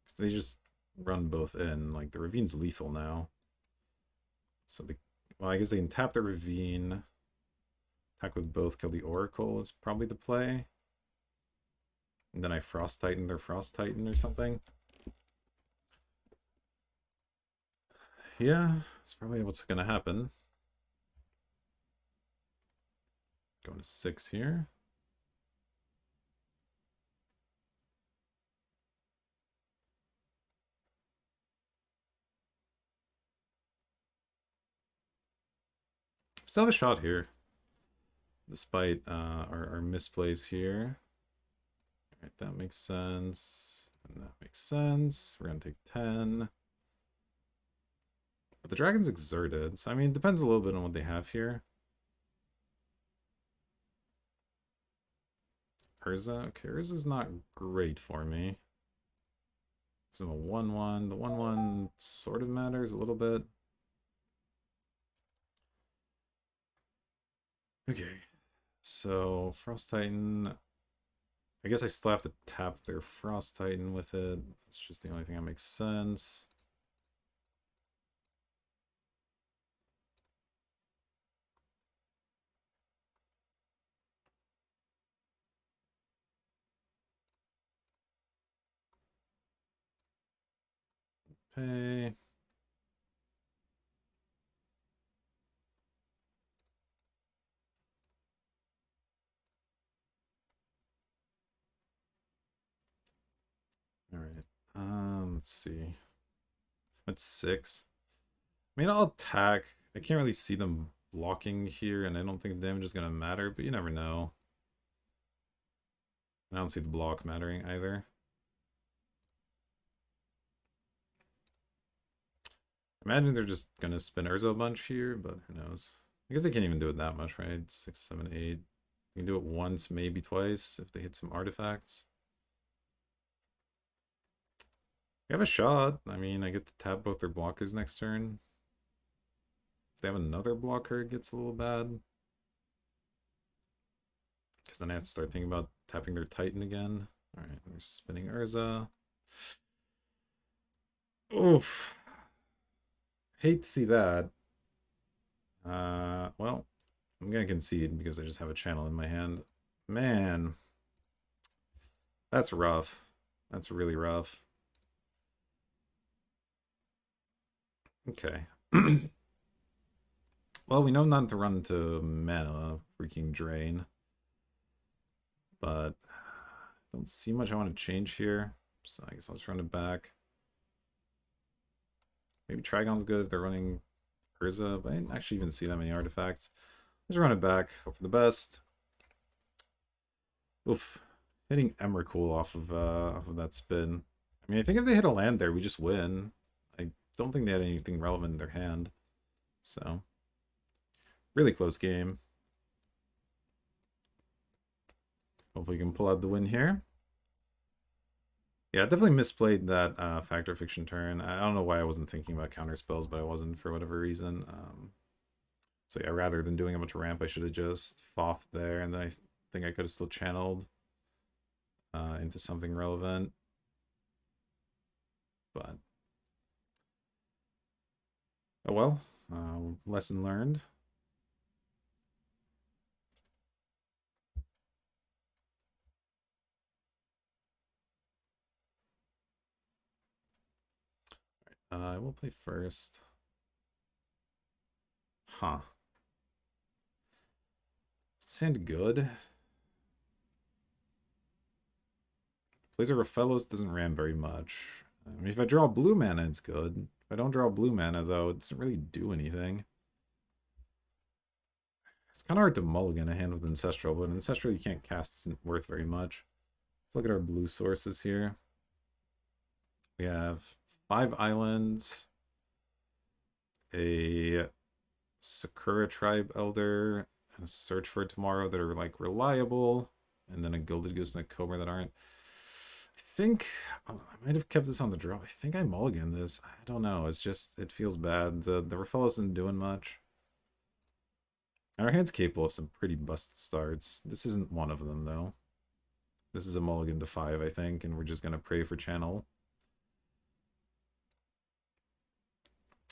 S1: Because they just run both in. Like, the Ravine's lethal now. So, well, I guess they can tap the Ravine. Attack with both, kill the Oracle is probably the play. And then I Frost Titan their Frost Titan or something. Yeah, that's probably what's going to happen. Going to 6 here. Still have a shot here, despite our misplays here. All right, that makes sense, and that makes sense. We're gonna take 10. But the dragon's exerted, so I mean, it depends a little bit on what they have here. Urza, okay, Urza's not great for me. So I'm a 1-1. The 1-1 sort of matters a little bit. Okay, so Frost Titan. I guess I still have to tap their Frost Titan with it. That's just the only thing that makes sense. Pay. All right. Let's see. That's 6. I mean, I'll attack. I can't really see them blocking here, and I don't think the damage is gonna matter, but you never know. I don't see the block mattering either. Imagine they're just gonna spin Urza a bunch here, but who knows? I guess they can't even do it that much, right? 6, 7, 8. You can do it once, maybe twice, if they hit some artifacts. We have a shot. I mean, I get to tap both their blockers next turn. If they have another blocker, it gets a little bad. Because then I have to start thinking about tapping their Titan again. Alright, we're spinning Urza. Oof. Hate to see that. Well, I'm gonna concede because I just have a channel in my hand. Man. That's rough. That's really rough. Okay. Well, we know not to run into mana, freaking drain. But I don't see much I want to change here. So I guess I'll just run it back. Maybe Trigon's good if they're running Urza, but I didn't actually even see that many artifacts. Let's run it back. Hope for the best. Oof. Hitting Emrakul off of that spin. I mean, I think if they hit a land there, we just win. I don't think they had anything relevant in their hand. So, really close game. Hopefully we can pull out the win here. Yeah, I definitely misplayed that Fact or Fiction turn. I don't know why I wasn't thinking about counter spells, but I wasn't for whatever reason. So yeah, rather than doing a bunch of ramp, I should have just foffed there, and then I think I could have still channeled into something relevant. But oh well, lesson learned. I will play first. Huh. Does it sound good? Plays a Rafellos doesn't ram very much. I mean, if I draw blue mana, it's good. If I don't draw blue mana, though, it doesn't really do anything. It's kind of hard to mulligan a hand with Ancestral, but Ancestral you can't cast isn't worth very much. Let's look at our blue sources here. We have 5 islands, a Sakura Tribe Elder, and a Search for Tomorrow that are like reliable, and then a Gilded Goose and a Cobra that aren't. I think I might have kept this on the draw. I think I mulligan this. I don't know. It's just it feels bad. The Rafellos isn't doing much. And our hand's capable of some pretty busted starts. This isn't one of them though. This is a mulligan to 5, I think, and we're just gonna pray for channel.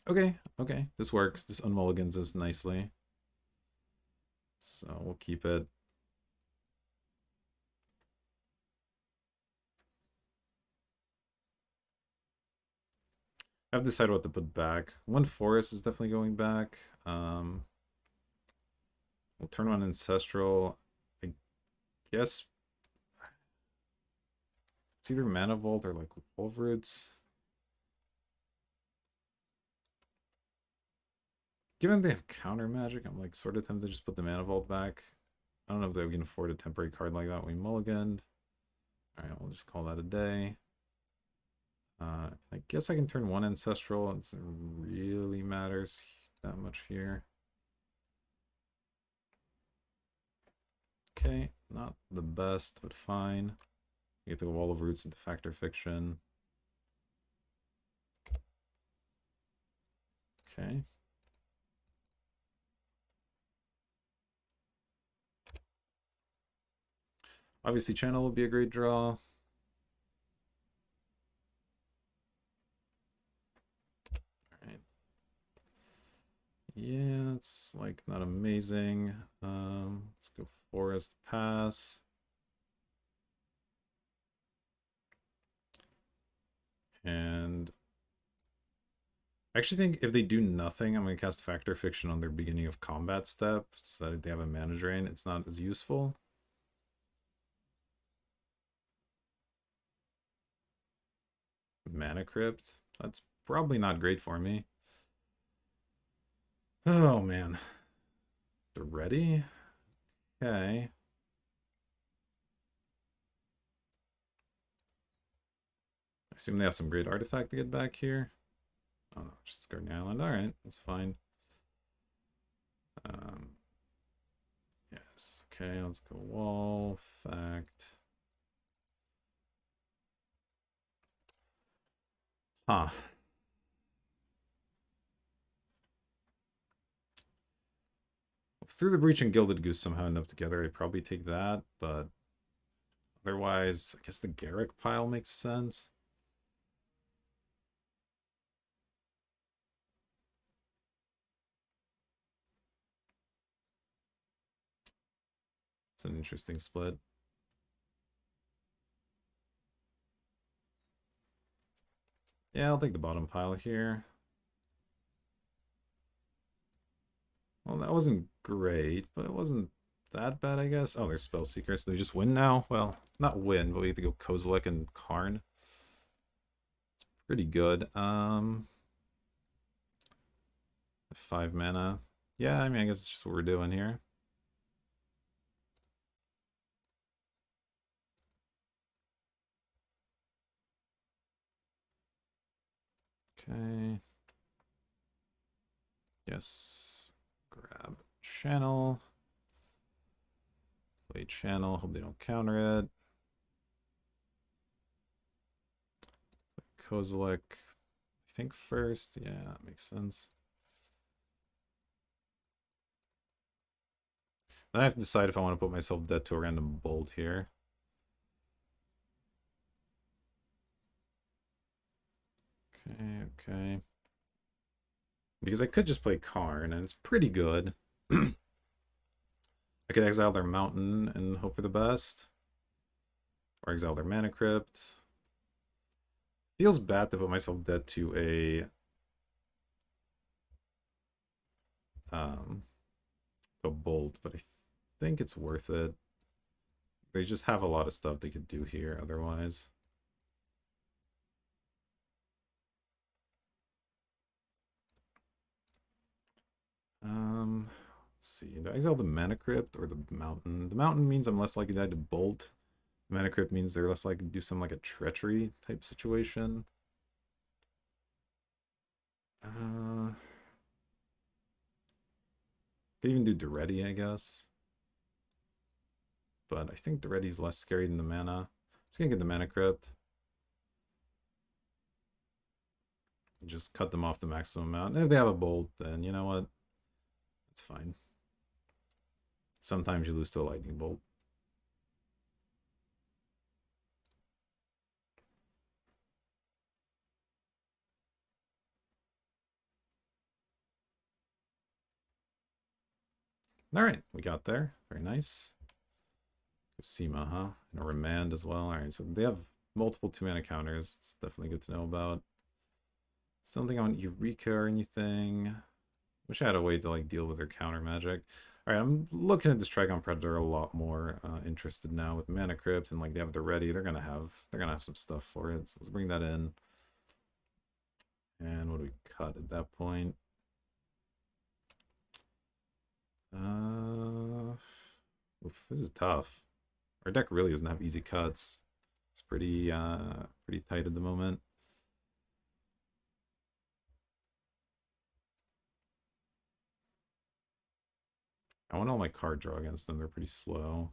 S1: Okay, okay, this works. This unmulligans us nicely. So we'll keep it. I have to decide what to put back. One forest is definitely going back. We'll turn on Ancestral. I guess it's either Mana Vault or like Wolf Roots. Given they have counter magic, I'm like sort of tempted to just put the Mana Vault back. I don't know if they can afford a temporary card like that when we mulliganed. Alright, we'll just call that a day. I guess I can turn one Ancestral. It doesn't really matters that much here. Okay, not the best, but fine. You get the Wall of Roots into Fact or Fiction. Okay. Obviously, channel would be a great draw. Alright. Yeah, it's like not amazing. Let's go Forest Pass. And I actually think if they do nothing, I'm going to cast Fact or Fiction on their beginning of combat step so that if they have a mana drain, it's not as useful. Mana Crypt. That's probably not great for me. Oh, man. They're ready? Okay. I assume they have some great artifact to get back here. Oh, no, just Garden Island. Alright, that's fine. Yes. Okay, let's go wall, fact. Huh. If Through the Breach and Gilded Goose somehow end up together, I'd probably take that, but otherwise, I guess the Garruk pile makes sense. It's an interesting split. Yeah, I'll take the bottom pile here. Well, that wasn't great, but it wasn't that bad, I guess. Oh, there's Spellseeker, so they just win now? Well, not win, but we have to go Kozilek and Karn. It's pretty good. 5 mana. Yeah, I mean, I guess it's just what we're doing here. Okay. Yes. Grab channel. Play channel. Hope they don't counter it. Kozilek, I think first. Yeah, that makes sense. Then I have to decide if I want to put myself dead to a random bolt here. Okay, okay. Because I could just play Karn, and it's pretty good. I could exile their mountain and hope for the best. Or exile their mana crypt. Feels bad to put myself dead to a bolt, but I think it's worth it. They just have a lot of stuff they could do here otherwise. Let's see. Do I exile the mana crypt or the mountain? The mountain means I'm less likely to die to bolt. The mana crypt means they're less likely to do some like a treachery type situation. Could even do Duretti, I guess. But I think Duretti's less scary than the mana. I'm just gonna get the mana crypt. Just cut them off the maximum amount. And if they have a bolt, then you know what? It's fine. Sometimes you lose to a lightning bolt. Alright, we got there. Very nice. Cosima, huh? And a Remand as well. Alright, so they have multiple 2-mana counters. It's definitely good to know about. Still don't think I want Eureka or anything. Wish I had a way to like deal with their counter magic. Alright, I'm looking at this Trigon Predator a lot more interested now with Mana Crypt, and like they have it ready. They're gonna have some stuff for it. So let's bring that in. And what do we cut at that point? Oof, this is tough. Our deck really doesn't have easy cuts. It's pretty tight at the moment. I want all my card draw against them. They're pretty slow.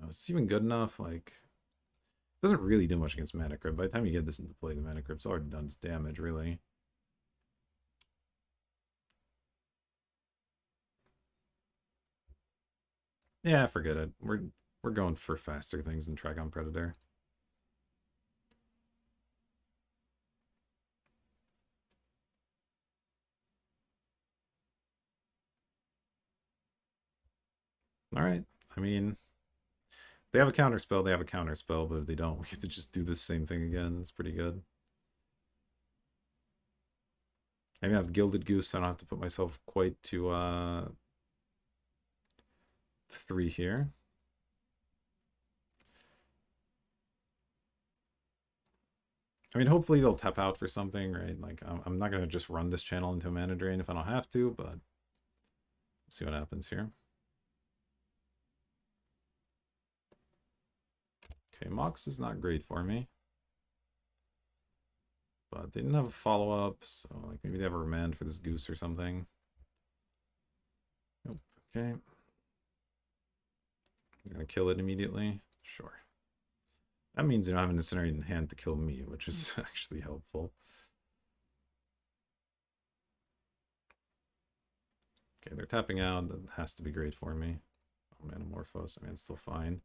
S1: No, it's even good enough. Like, it doesn't really do much against Mana Crypt. By the time you get this into play, the Mana Crypt's already done its damage, really. Yeah, forget it. We're going for faster things than Trigon Predator. Alright. I mean, they have a counter spell, they have a counter spell, but if they don't, we have to just do the same thing again. It's pretty good. I have Gilded Goose, so I don't have to put myself quite to 3 here. I mean, hopefully they'll tap out for something, right? Like, I'm not going to just run this channel into a mana drain if I don't have to, but we'll see what happens here. Okay, Mox is not great for me. But they didn't have a follow-up, so like maybe they have a remand for this goose or something. Nope. Okay. You're gonna kill it immediately? Sure. That means they don't have an incendiary in hand to kill me, which is actually helpful. Okay, they're tapping out. That has to be great for me. Oh, Manamorphose. I mean, it's still fine.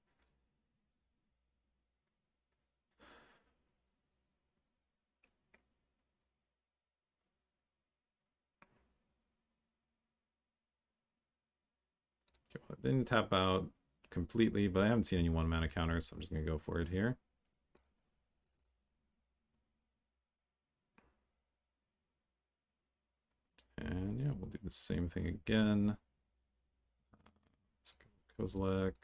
S1: Okay, well, it didn't tap out completely, but I haven't seen any 1-mana counters, so I'm just going to go for it here. And yeah, we'll do the same thing again. Let's go Kozilek.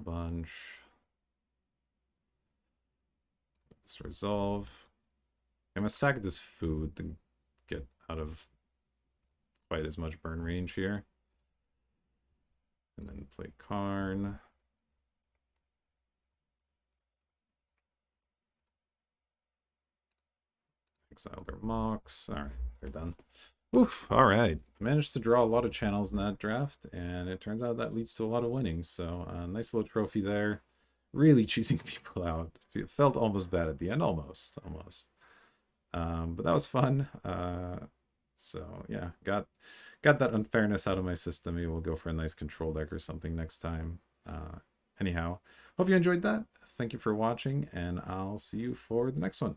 S1: a bunch. Let's resolve. I'm gonna sack this food to get out of quite as much burn range here. And then play Karn. Exile their mocks. Alright, they're done. Oof, alright. Managed to draw a lot of channels in that draft, and it turns out that leads to a lot of winnings. So, nice little trophy there. Really cheesing people out. It felt almost bad at the end, almost. But that was fun. So yeah, got that unfairness out of my system. Maybe we'll go for a nice control deck or something next time. Anyhow, hope you enjoyed that. Thank you for watching, and I'll see you for the next one.